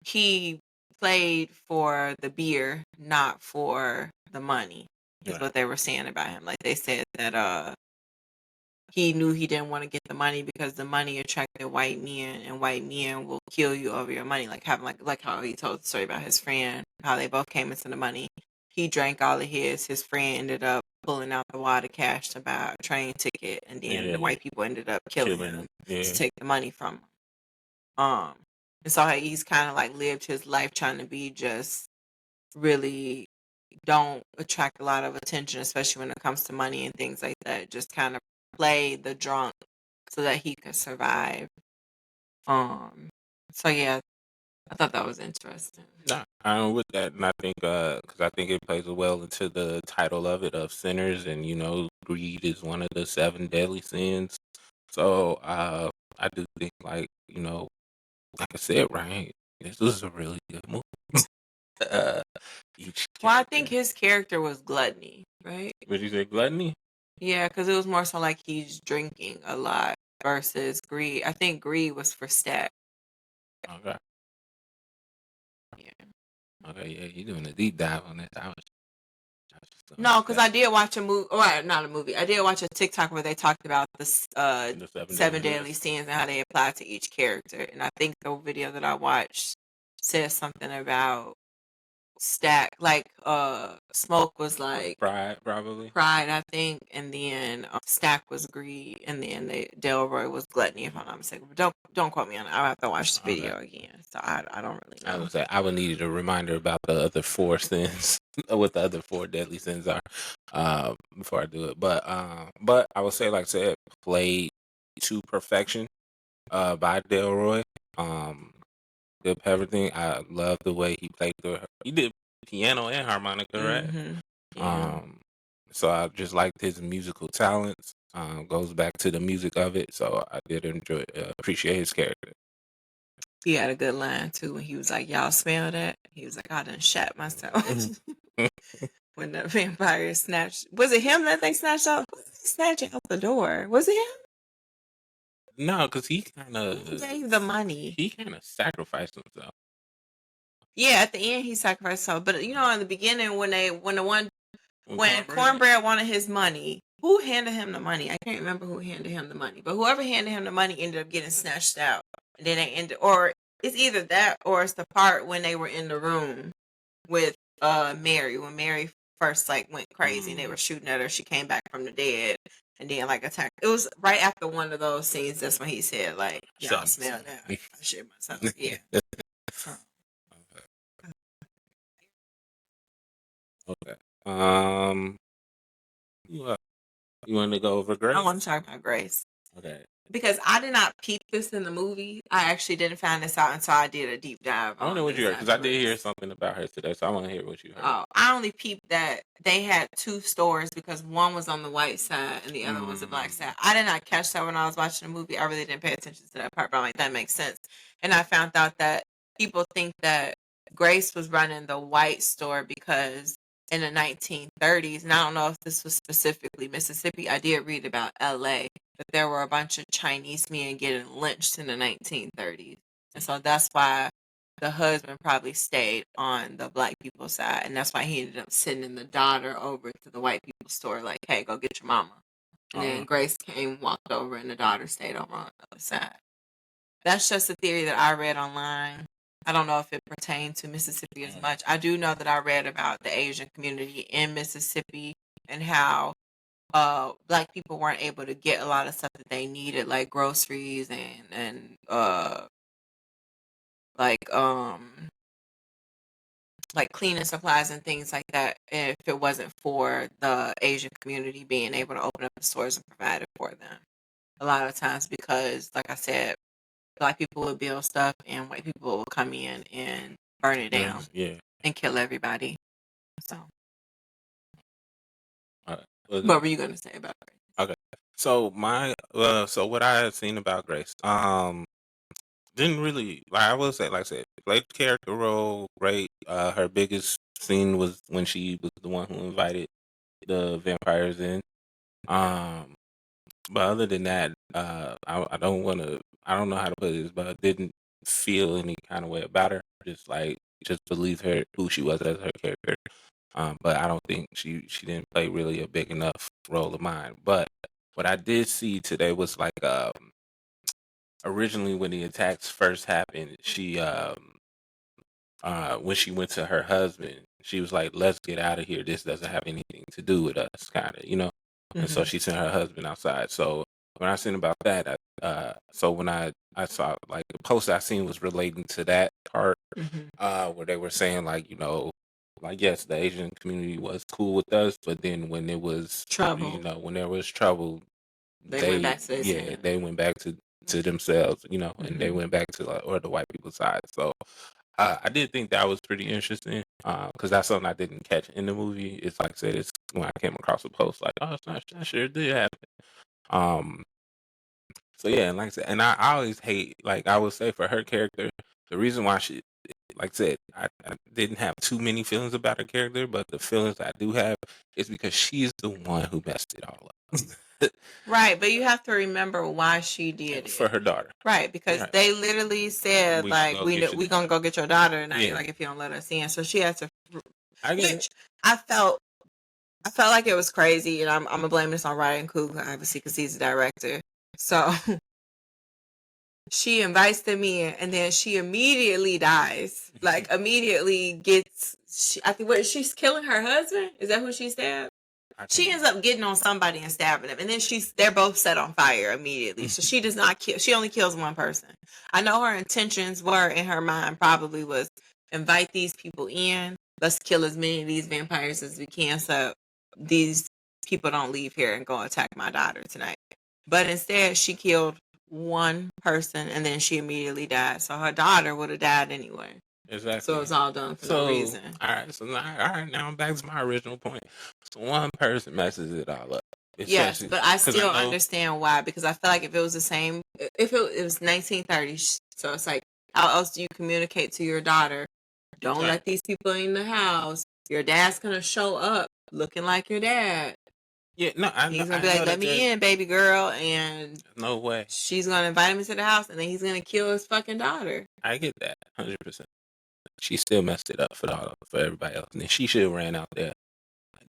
he played for the beer, not for the money. Is what they were saying about him. Like they said that he knew he didn't want to get the money because the money attracted white men, and white men will kill you over your money. Like having like how he told the story about his friend, how they both came into the money. He drank all of his. His friend ended up pulling out the water cash to buy a train ticket, and then the white people ended up killing him to take the money from him. And so he's kind of like lived his life trying to be just really don't attract a lot of attention, especially when it comes to money and things like that. Just kind of play the drunk so that he could survive. So yeah, I thought that was interesting. Nah, I'm with that, and I think because I think it plays well into the title of it of sinners, and greed is one of the 7 deadly sins. So I do think like like I said, Ryan, this was a really good movie. Well, I think his character was gluttony. right? Would you say gluttony? Yeah, because it was more so like he's drinking a lot versus greed. I think greed was for stat. Okay. Yeah. Okay, yeah, you're doing a deep dive on this. I was just doing No, because I stats. did watch a movie, or not a movie. I did watch a TikTok where they talked about the The seven seven deadly deadly sins. sins and how they apply to each character. And I think the video that I watched says something about stack, like smoke was like Pride, probably. pride, I think, and then stack was greed, and then Delroy was gluttony, if I'm not mistaken. But don't quote me on it. I'll have to watch the Okay. video again. So I don't really I know. would say I would need a reminder about the other four sins, what the other four deadly sins are, before I do it. But I would say, like I said, played to perfection, by Delroy. Um, Good everything. I love the way he played he did piano and harmonica, right? Mm-hmm. Yeah. Um, so I just liked his musical talents. Goes back to the music of it. So I did enjoy, appreciate his character. He had a good line too when he was like, "Y'all smell that?" He was like, "I done shat myself." When the vampire snatched, was it him that they snatched out? Who did they snatch out the door? Was it him? No, because he kind Who of gave the money? sacrificed himself. Yeah, at the end he sacrificed himself. But in the beginning when Cornbread? Cornbread wanted his money, who handed him the money? I can't remember who handed him the money, but whoever handed him the money ended up getting snatched out. And then they ended, or it's either that or it's the part when they were in the room with Mary, when Mary first like went crazy and they were shooting at her. She came back from the dead and then like attacked. It was right after one of those scenes. That's when he said like, "Y'all smell that? I shit myself." Yeah. Okay. You, you want to go over Grace? I want to talk about Grace. Okay. Because I did not peep this in the movie. I actually didn't find this out until I did a deep dive. I wonder what you heard, because I did hear something about her today, so I want to hear what you heard. Oh, I only peeped that they had two stores because one was on the white side and the other was the black side. I did not catch that when I was watching the movie. I really didn't pay attention to that part, but I'm like, that makes sense. And I found out that people think that Grace was running the white store because in the 1930s, and I don't know if this was specifically Mississippi, I did read about LA, but there were a bunch of Chinese men getting lynched in the 1930s. And so that's why the husband probably stayed on the black people's side, and that's why he ended up sending the daughter over to the white people's store, like, "Hey, go get your mama." And then Grace came, walked over, and the daughter stayed over on the other side. That's just a theory that I read online. I don't know if it pertained to Mississippi as much. I do know that I read about the Asian community in Mississippi and how black people weren't able to get a lot of stuff that they needed, like groceries and like like cleaning supplies and things like that, if it wasn't for the Asian community being able to open up the stores and provide it for them. A lot of times because, like I said, black people would build stuff and white people will come in and burn it down and kill everybody. So, what were you going to say about it? Okay. So so what I had seen about Grace, didn't really, like I will say, like I said, played the character role great. Her biggest scene was when she was the one who invited the vampires in. But other than that, I don't want to. I don't know how to put this, but I didn't feel any kind of way about her. Just believe her who she was as her character. But I don't think she didn't play really a big enough role of mine. But what I did see today was like, originally when the attacks first happened, she when she went to her husband, she was like, "Let's get out of here. This doesn't have anything to do with us," kind of, you know. And so she sent her husband outside. So when I seen about that, so when I saw, like, the post I seen was relating to that part, where they were saying, like, like, yes, the Asian community was cool with us, but then when it was Trouble. when there was trouble, They went back to their they went back to themselves, and they went back to, like, or the white people's side. So I did think that was pretty interesting, because that's something I didn't catch in the movie. It's like I said, it's when I came across a post like, "Oh, it's not that sure did happen." Um, so yeah, and like I said, and I always hate, like I would say, for her character, the reason why like I said, I didn't have too many feelings about her character, but the feelings I do have is because she's the one who messed it all up. Right, but you have to remember why she did For it. her daughter. Right, because Right. they literally said, We like, should go get your we gonna go get your daughter tonight, Yeah. like, if you don't let us in. So she had to, I get it. which I felt like it was crazy, and I'm gonna blame this on Ryan Coogler, obviously, because he's the director. So she invites them in, and then she immediately dies. Like, immediately gets. I think she's killing her husband. Is that who she stabbed? She ends up getting on somebody and stabbing them, and then they're both set on fire immediately. So she does not kill. She only kills one person. I know her intentions were in her mind probably was invite these people in. Let's kill as many of these vampires as we can, so these people don't leave here and go attack my daughter tonight. But instead, she killed one person, and then she immediately died. So her daughter would have died anyway. Exactly. So it's all done for no reason. All right. Now I'm back to my original point. So one person messes it all up. Yes, but I still understand why, because I feel like if it was the same, if it was 1930s, so it's like, how else do you communicate to your daughter? Don't let these people in the house. Your dad's gonna show up looking like your dad. Yeah, no, he's gonna be like, "Let me in, baby girl," and no way. She's gonna invite him into the house, and then he's gonna kill his fucking daughter. I get that 100%. She still messed it up for everybody else, and then she should have ran out there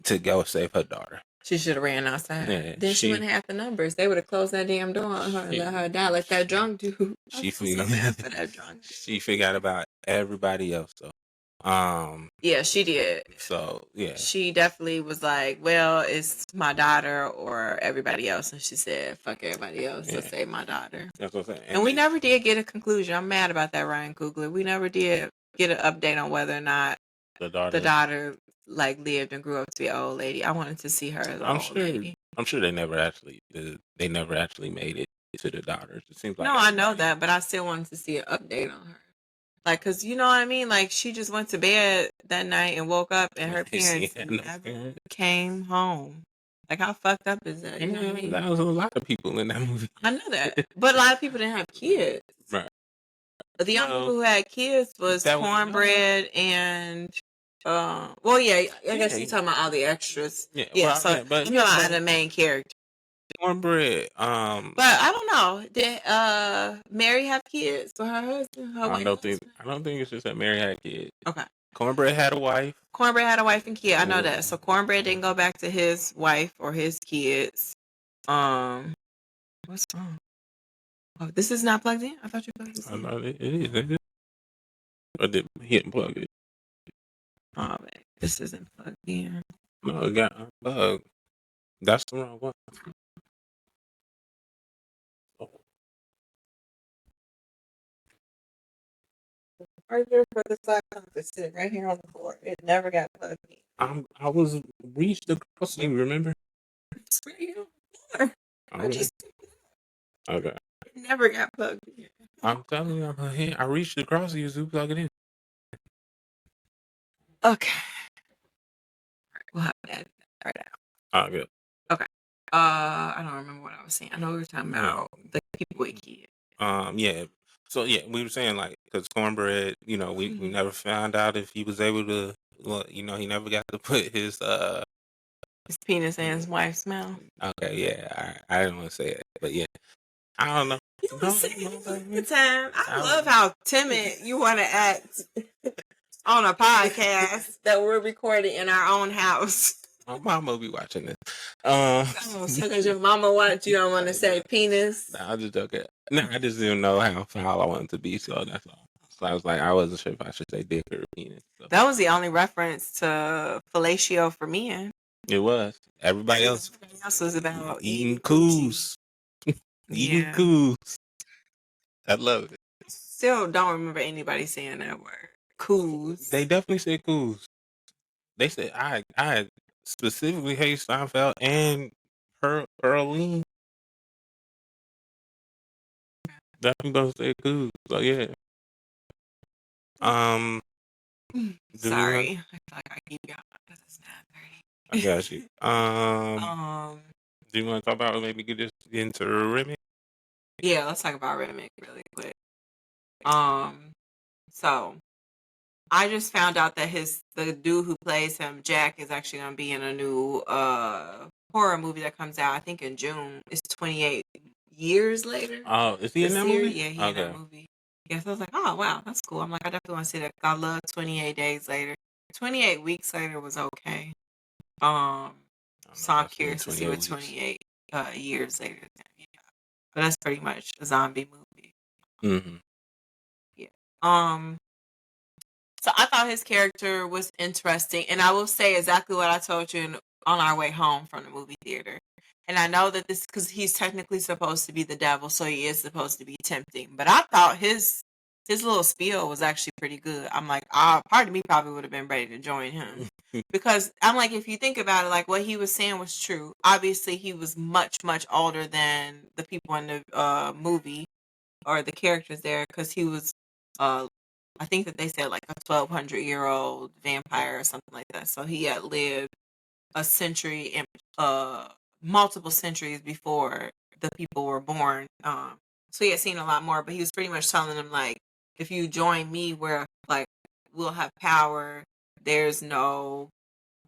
to go save her daughter. She should have ran outside. Yeah, then she wouldn't have the numbers. They would have closed that damn door on her and let her die like that drunk dude. She forgot about everybody else though. Yeah, she did. So yeah, she definitely was like, "Well, it's my daughter or everybody else," and she said, "Fuck everybody else, so save my daughter." That's what I'm saying. And we never did get a conclusion. I'm mad about that, Ryan Coogler. We never did get an update on whether or not the daughter like lived and grew up to be an old lady. I wanted to see her as an old lady. I'm sure they never actually made it to the daughters. It seems like no, I know that, but I still wanted to see an update on her. Like, cause you know what I mean? Like, she just went to bed that night and woke up and her parents never came home. Like, how fucked up is that? You know what I mean? That was a lot of people in that movie. I know that. But a lot of people didn't have kids. Right. But the only people who had kids was Cornbread and I guess you're talking about all the extras. Yeah, but you're talking about the main character. Cornbread. But I don't know. Did Mary have kids for her husband? I don't think it's just that Mary had kids. Okay. Cornbread had a wife. Cornbread had a wife and kid. I know that. So Cornbread didn't go back to his wife or his kids. What's wrong? Oh, this is not plugged in? I thought you plugged this in. I know it is. I didn't hit plug it. Oh man, this isn't plugged in. No, it got unplugged. That's the wrong one. Right there for the side compass, sitting right here on the floor. It never got plugged in. I was reached across you, remember? It's right here on the floor. Okay. It never got plugged in. I'm telling you, I reached across you to plug it in. Okay. We'll have that right out. Oh, good. Okay. I don't remember what I was saying. I know we were talking about the people with kids. Yeah. So yeah, we were saying like because Cornbread, we never found out if he was able to. Well, he never got to put his penis in his wife's mouth. Okay, yeah, I didn't want to say it, but yeah, I don't know. You were saying the time. I love how timid you want to act on a podcast that we're recording in our own house. My mama will be watching this. Because your mama watch, you don't want to say penis. Nah, I just joking. No, I just didn't know how foul I wanted to be, so that's all. So I was like, I wasn't sure if I should say dick or penis. So. That was the only reference to fellatio for men. It was. Everybody else was about eating coos. Eating coos. I love it. Still don't remember anybody saying that word. Coos. They definitely said coos. They said I specifically hate Seinfeld and Pearline. Definitely don't say coos. So yeah. Sorry. I feel like I keep going because it's 9:30. I got you. Do you want to talk about maybe get into Remick? Yeah, let's talk about Remick really quick. So I just found out that the dude who plays him, Jack, is actually gonna be in a new horror movie that comes out, I think in June. It's 28 years later. Oh, is he The in that series, movie? yeah, he in that Okay. movie. Yeah, so I was like, oh wow, that's cool. I'm like, I definitely want to see that. I love 28 Days Later. 28 Weeks Later was okay. I don't know So if I'm I've seen curious to see 28 what weeks. 28 years later is gonna be. But that's pretty much a zombie movie. Mm-hmm. Yeah. So I thought his character was interesting, and I will say exactly what I told you on our way home from the movie theater. And I know that this because he's technically supposed to be the devil, so he is supposed to be tempting. But I thought his little spiel was actually pretty good. I'm like, part of me probably would have been ready to join him because I'm like, if you think about it, like what he was saying was true. Obviously, he was much older than the people in the movie or the characters there because he was uh I think that they said like a 1,200-year-old vampire or something like that. So he had lived a century and multiple centuries before the people were born. So he had seen a lot more, but he was pretty much telling them like, if you join me, where like we'll have power. There's no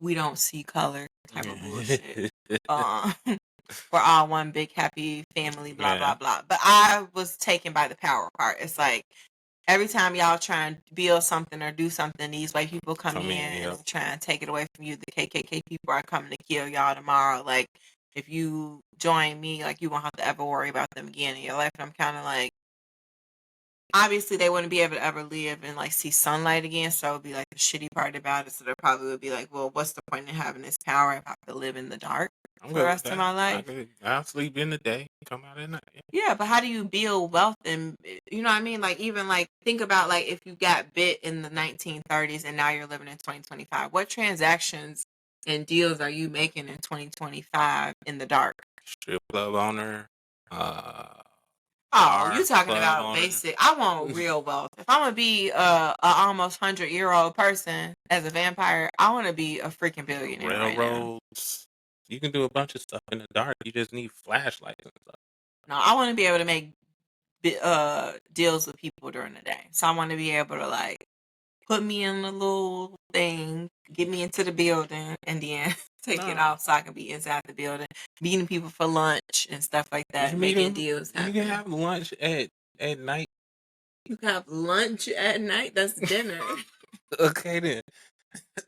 we don't see color type of bullshit. Uh, we're all one big happy family, blah blah Yeah. blah. But I was taken by the power part. It's like every time y'all try and build something or do something, these white people come in and Yep. try and take it away from you. The KKK people are coming to kill y'all tomorrow. Like, if you join me, like, you won't have to ever worry about them again in your life. And I'm kind of like, obviously, they wouldn't be able to ever live and, like, see sunlight again. So it would be, like, the shitty part about it. So they probably would be like, well, what's the point in having this power if I have to live in the dark I'm for the good with rest of that. my life? I'll sleep in the day, come out at night. Yeah, but how do you build wealth and you know what I mean? Like even like think about like if you got bit in the 1930s and now you're living in 2025. What transactions and deals are you making in 2025 in the dark? Strip club owner, Oh, you bar talking club about owner, basic. I want real wealth. If I'm gonna be a almost 100-year-old person as a vampire, I want to be a freaking billionaire right now. railroads. You can do a bunch of stuff in the dark. You just need flashlights and stuff. No, I want to be able to make deals with people during the day. So I want to be able to like put me in a little thing, get me into the building, and then take it No, off so I can be inside the building, meeting people for lunch and stuff like just that, meet making him. deals You can happen. have lunch at night. You can have lunch at night. That's dinner. Okay then.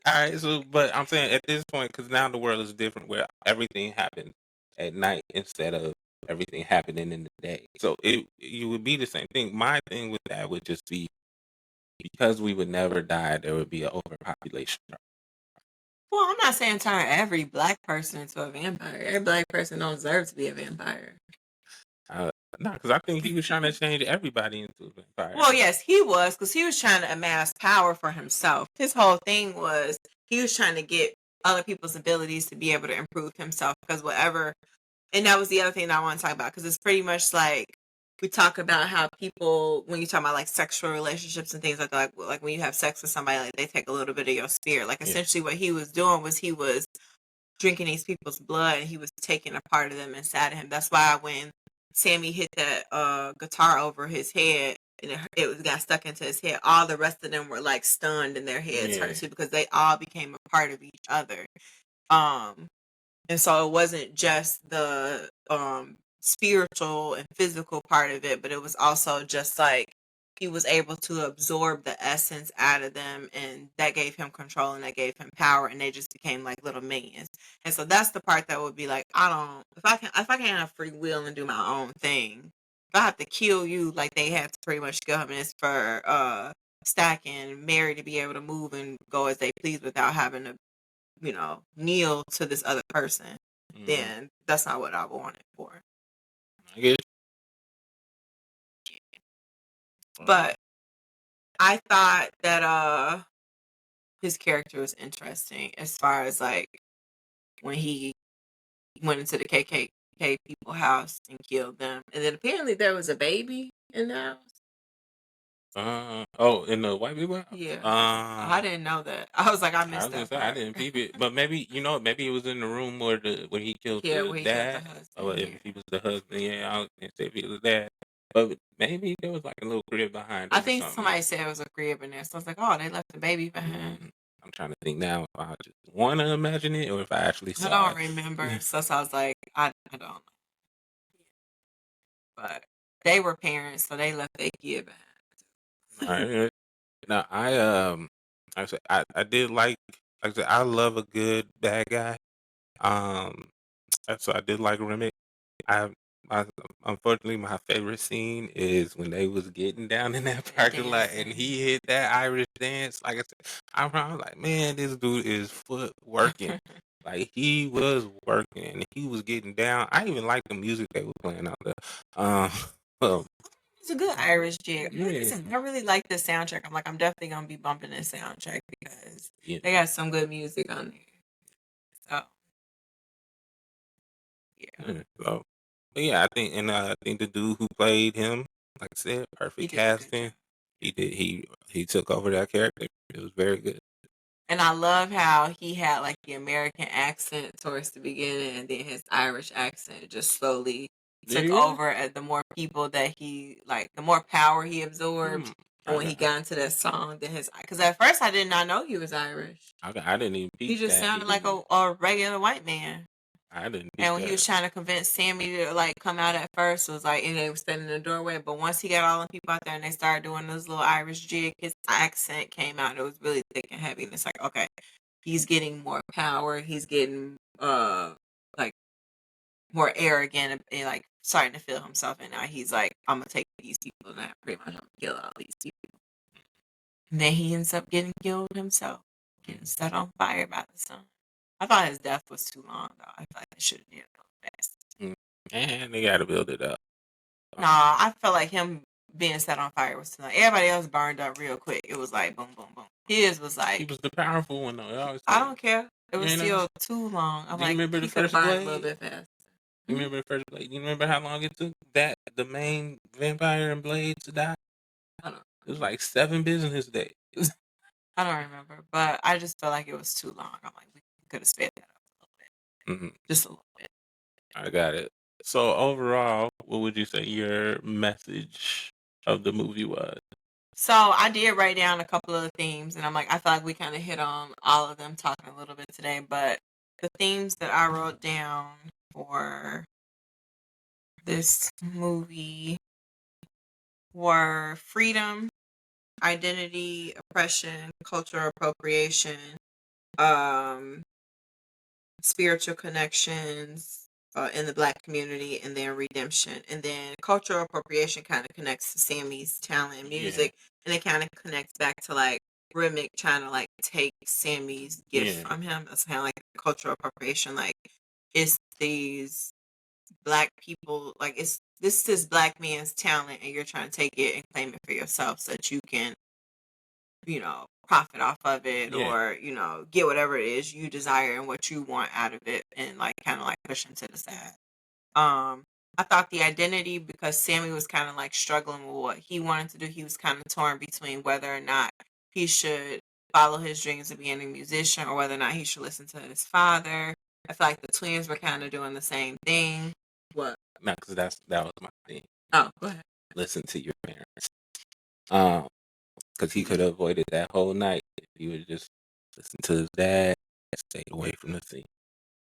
All right. So, but I'm saying at this point, because now the world is different, where everything happens at night instead of everything happening in the day. So it would be the same thing. My thing with that would just be because we would never die, there would be an overpopulation. Well, I'm not saying turn every black person into a vampire. Every black person don't deserve to be a vampire. No, because I think he was trying to change everybody into a vampire. Well, yes, he was because he was trying to amass power for himself. His whole thing was he was trying to get other people's abilities to be able to improve himself because whatever. And that was the other thing that I want to talk about because it's pretty much like we talk about how people when you talk about like sexual relationships and things like when you have sex with somebody like they take a little bit of your spirit. Like Yeah. essentially what he was doing was he was drinking these people's blood and he was taking a part of them inside of him. That's why when Sammy hit that guitar over his head and it got stuck into his head, all the rest of them were like stunned and their heads hurt too because they all became a part of each other. Um, and so it wasn't just the spiritual and physical part of it, but it was also just like he was able to absorb the essence out of them and that gave him control and that gave him power and they just became like little minions. And so that's the part that would be like, I don't if I can't have free will and do my own thing, if I have to kill you like they had to pretty much kill him and it's for Stack and Mary to be able to move and go as they please without having to kneel to this other person, then that's not what I want it for. I guess. But I thought that his character was interesting as far as like when he went into the KKK people house and killed them. And then apparently there was a baby in the house. In the white people house? Yeah. I didn't know that. I was like, I I missed was gonna that say I part. didn't peep it, but maybe maybe it was in the room where he killed Yeah, the where he killed the dad, or husband. if Yeah. he was the husband. Yeah, I can't say if he was the dad. But maybe there was like a little crib behind I it or think something. somebody said it was a crib in there, so I was like, "Oh, they left the baby behind." I'm trying to think now if I just want to imagine it or if I actually I saw don't it. remember, so I was like, I don't know, but they were parents, so they left their kid behind. Alright. Now I did like I said, I love a good bad guy. Um, so I did like Remick. I I unfortunately my favorite scene is when they was getting down in that And parking lot and dancing. he hit that Irish dance. Like I said, I'm like, man, this dude is foot working. Like he was working and he was getting down. I even like the music they were playing out there. Um, well, It's a good Irish jig. yeah, Listen, I really like this soundtrack. I'm like, I'm definitely gonna be bumping this soundtrack because yeah, they got some good music on there. So yeah, yeah. So, but yeah, I think the dude who played him, like I said, he perfect did a good job. casting. He did. He took over that character. It was very good. And I love how he had like the American accent towards the beginning, and then his Irish accent just slowly took Yeah. over as the more people that he like, the more power he absorbed. And when he Okay. got into that song, then because at first I did not know he was Irish. Okay. I didn't even He peep just that. sounded like a regular white man. I didn't peep And when he that. was trying to convince Sammy to like come out at first, it was like, and they was standing in the doorway. But once he got all the people out there and they started doing this little Irish jig, his accent came out. It was really thick and heavy. And it's like, okay, he's getting more power. He's getting like more arrogant and like starting to feel himself. And now he's like, I'm gonna take these people and I pretty much I'm gonna kill all these people. And then he ends up getting killed himself, getting set on fire by the sun. I thought his death was too long though. I feel like they should have did it a little faster. Mm. And they got to build it up. Nah, I felt like him being set on fire was too long. Everybody else burned up real quick. It was like boom, boom, boom. His was He like, was the powerful one though. I always I say, don't care. It was you know. still too long. I'm Do you like, remember the he could have first burned a little blade? bit faster. You Mhm. remember the first blade? You remember how long it took that the main vampire and blade to die? I don't, It was like 7 business days. I don't remember, but I just felt like it was too long. I'm like, we could have sped that up a little bit, Hmm. just a little bit. I got it. So overall, what would you say your message of the movie was? So I did write down a couple of the themes, and I'm like, I feel like we kind of hit on all of them talking a little bit today. But the themes that I wrote down for this movie were freedom, identity, oppression, cultural appropriation, um, spiritual connections in the black community, and then redemption. And then cultural appropriation kind of connects to Sammy's talent and Yeah, music, and it kind of connects back to like Remick trying to like take Sammy's gift yeah, from him. That's kind of like cultural appropriation. Like it's these black people, like it's this black man's talent, and you're trying to take it and claim it for yourself so that you can profit off of it yeah, or, get whatever it is you desire and what you want out of it and like kind of like push them to the side. Um, I thought the identity because Sammy was kind of like struggling with what he wanted to do. He was kind of torn between whether or not he should follow his dreams of being a musician or whether or not he should listen to his father. I feel like the twins were kind of doing the same thing. What? no, because that was my thing. Oh, go ahead. Listen to your parents. Because he could have avoided that whole night if he would just listen to his dad and stayed away from the scene.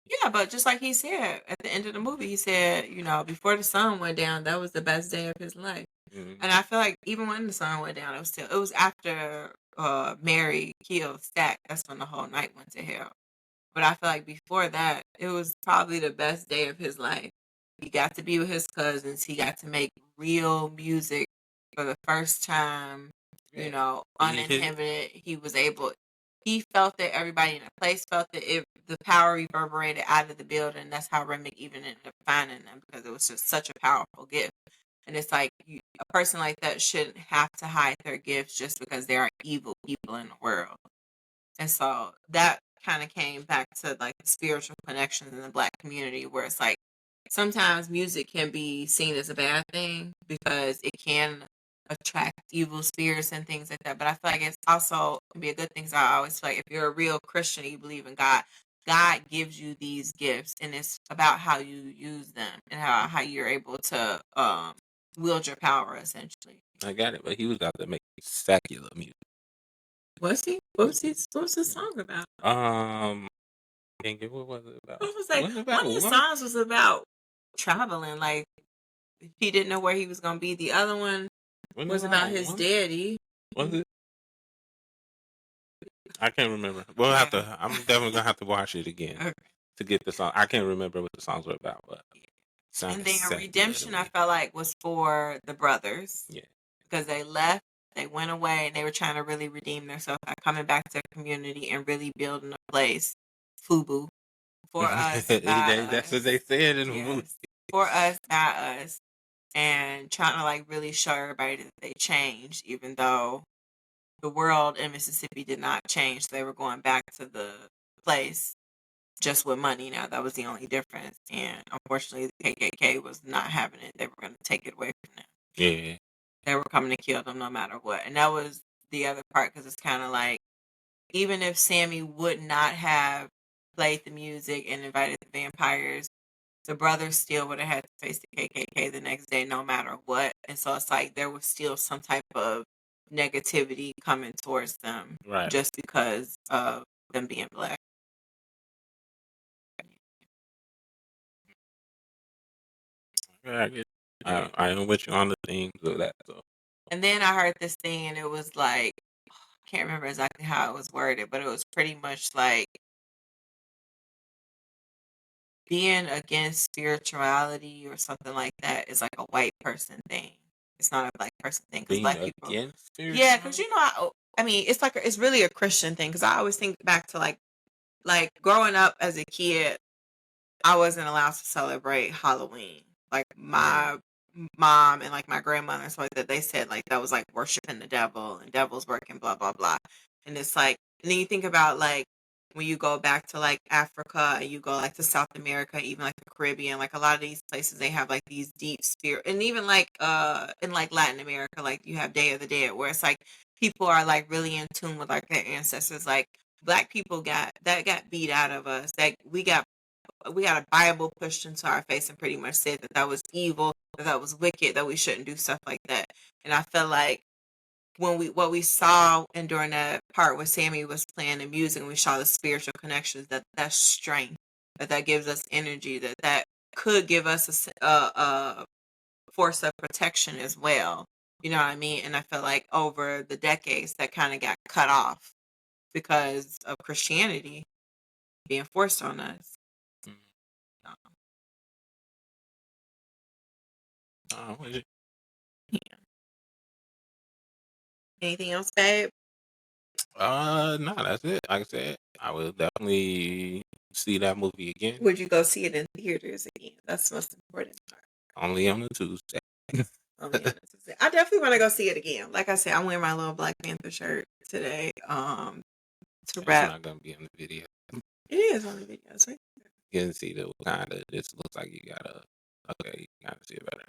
Yeah, but just like he said at the end of the movie, he said, before the sun went down, that was the best day of his life. Mhm. And I feel like even when the sun went down, it was after Mary killed Stack. That's when the whole night went to hell. But I feel like before that, it was probably the best day of his life. He got to be with his cousins. He got to make real music for the first time, Yeah. uninhibited. He felt that everybody in the place felt that the power reverberated out of the building. That's how Remick even ended up finding them because it was just such a powerful gift. And it's like a person like that shouldn't have to hide their gifts just because there are evil people in the world. And so that kind of came back to like the spiritual connections in the black community where it's like sometimes music can be seen as a bad thing because it can attract evil spirits and things like that. But I feel like it's also can be a good thing. So I always feel like if you're a real Christian, you believe in God, God gives you these gifts and it's about how you use them and how you're able to wield your power, essentially. I got it, but he was out to make secular music. Was he? What was his song about? Can't get what was it about? It was like What one of his songs was about traveling. Like he didn't know where he was gonna be. The other one was about his daddy. Was it? I can't remember. We'll have to. I'm definitely gonna have to watch it again to get the song. I can't remember what the songs were about, but and then Redemption, I felt like was for the brothers. Yeah, because they left, they went away, and they were trying to really redeem themselves by coming back to the community and really building a place, FUBU, for us. That's what they said in the movie. For us, by us, and trying to like really show everybody that they changed, even though the world in Mississippi did not change. They were going back to the place just with money now. That was the only difference. And unfortunately, the KKK was not having it. They were going to take it away from them. Yeah. They were coming to kill them no matter what. And that was the other part, because it's kind of like, even if Sammy would not have played the music and invited the vampires, the brothers still would have had to face the KKK the next day no matter what. And so it's like there was still some type of negativity coming towards them, right, just because of them being black. I am with you on the themes of that. So. And then I heard this thing, and it was like, I can't remember exactly how it was worded, but it was pretty much like being against spirituality or something like that is like a white person thing. It's not a black person thing, because black people. Yeah, because I mean, it's like it's really a Christian thing. Because I always think back to like growing up as a kid, I wasn't allowed to celebrate Halloween. Like my mom and like my grandmother and stuff like that, they said like that was like worshiping the devil and devil's work and blah blah blah. And it's like, and then you think about like when you go back to like Africa and you go like to South America, even like the Caribbean, like a lot of these places they have like these deep spirit, and even like in like Latin America, like you have Day of the Dead, where it's like people are like really in tune with like their ancestors. Like black people got beat out of us. That we got a Bible pushed into our face and pretty much said that was evil, that was wicked, that we shouldn't do stuff like that. And I felt like what we saw and during that part where Sammy was playing the music and we saw the spiritual connections, that's strength, that gives us energy, that could give us a force of protection as well. You know what I mean? And I feel like over the decades that kind of got cut off because of Christianity being forced on us. Yeah. Anything else, babe? No, that's it. Like I said, I will definitely see that movie again. Would you go see it in theaters again? That's the most important part. Only on the Tuesday. Only on the Tuesday. I definitely want to go see it again. Like I said, I'm wearing my little Black Panther shirt today. To wrap. It's not gonna be on the video. It is on the video, right? You can see the kind of. This looks like you gotta. Okay, you gotta see it better.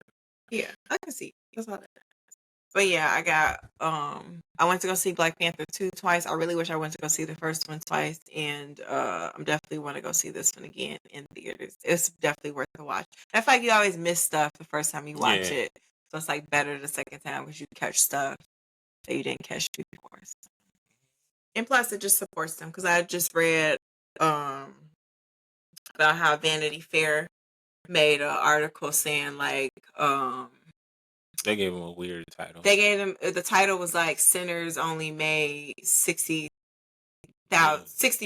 Yeah, I can see. That's all that. But yeah, I went to go see Black Panther 2 twice. I really wish I went to go see the first one twice, and I'm definitely want to go see this one again in theaters. It's definitely worth the watch. I feel like you always miss stuff the first time you watch it, so it's like better the second time because you catch stuff that you didn't catch before. And plus, it just supports them, because I just read about how Vanity Fair made an article saying like they gave him a weird title. They gave him the title was like Sinners only made $60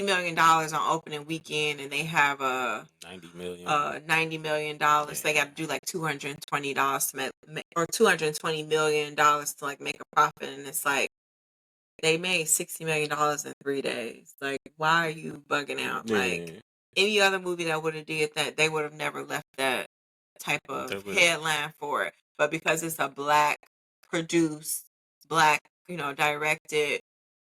million on opening weekend, and they have $90 million. So they got to do like $220 to make, or $220 million to like make a profit, and it's like they made $60 million in 3 days. Like, why are you bugging out? Like any other movie that would have did that, they would have never left that type of headline for it. But because it's a black produced, black, directed,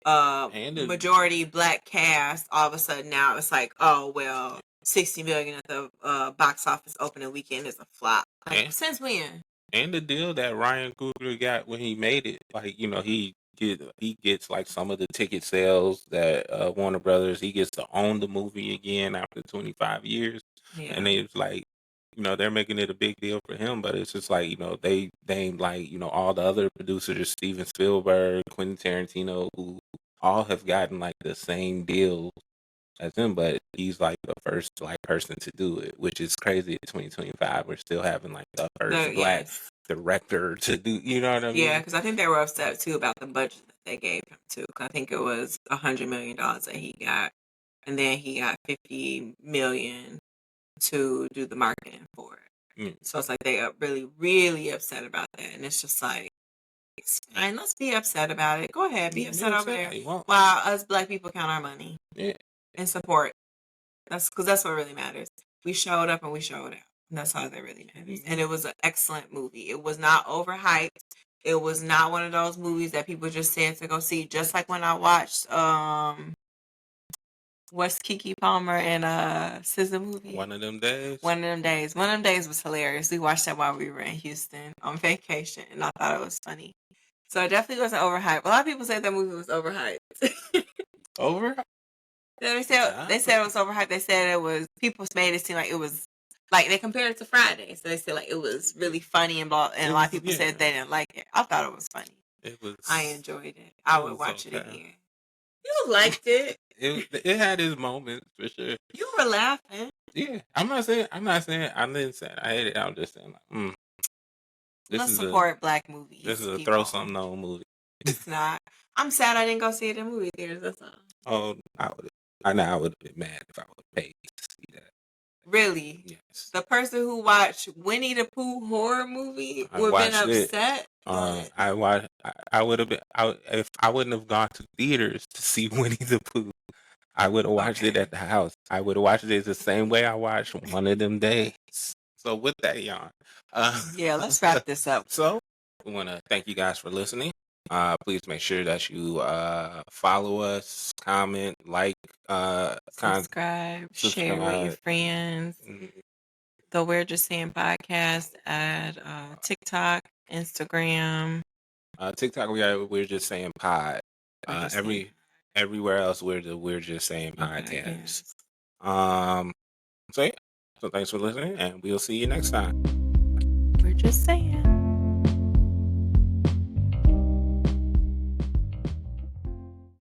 majority black cast, all of a sudden now it's like, oh well, 60 million at the box office opening weekend is a flop. Like, since when? And the deal that Ryan Coogler got when he made it, like, he gets like some of the ticket sales that Warner Brothers, he gets to own the movie again after 25 years. And it was like they're making it a big deal for him, but it's just like, they ain't like, all the other producers, Steven Spielberg, Quentin Tarantino, who all have gotten like the same deal as him, but he's like the first like person to do it, which is crazy. In 2025, we're still having like the first black director to do. You know what I mean? Yeah, because I think they were upset too about the budget that they gave him too. 'Cause I think it was $100 million that he got, and then he got 50 million to do the marketing for it. Mm. So it's like they are really, really upset about that, and it's just like, it's fine. Let's be upset about it. Go ahead, be upset over there. While us black people count our money. Yeah. And support. That's because that's what really matters. We showed up and we showed out. And that's all that really matters. And it was an excellent movie. It was not overhyped. It was not one of those movies that people just said to go see. Just like when I watched what's Keke Palmer and SZA movie? One of Them Days. One of Them Days. One of Them Days was hilarious. We watched that while we were in Houston on vacation, and I thought it was funny. So it definitely wasn't overhyped. A lot of people said that movie was overhyped. Overhyped? Yeah, they said it was overhyped. They said it was, people made it seem like it was, like they compared it to Friday. So they said like it was really funny and blah, and a lot of people said they didn't like it. I thought it was funny. It was. I enjoyed it. I would watch it again. You liked it. It had its moments for sure. You were laughing. Yeah, I'm not saying I didn't say I hate it. I'm just saying like, let's support black movies. This is a throw something on movie. It's not. I'm sad I didn't go see it in movie theaters. That's all. Oh, I know I would have been mad if I would have paid to see that. Really? Yes. The person who watched Winnie the Pooh horror movie would have been upset. I would have been. If I wouldn't have gone to theaters to see Winnie the Pooh, I would have watched it at the house. I would have watched it the same way I watched One of Them Days. So with that, y'all. Yeah, let's wrap this up. So we want to thank you guys for listening. Please make sure that you follow us, comment, like, subscribe, share with your friends. The We're Just Saying podcast at TikTok, Instagram. TikTok, we're just saying pod. Everywhere else, we're just saying podcast. So yeah. So thanks for listening, and we'll see you next time. We're just saying.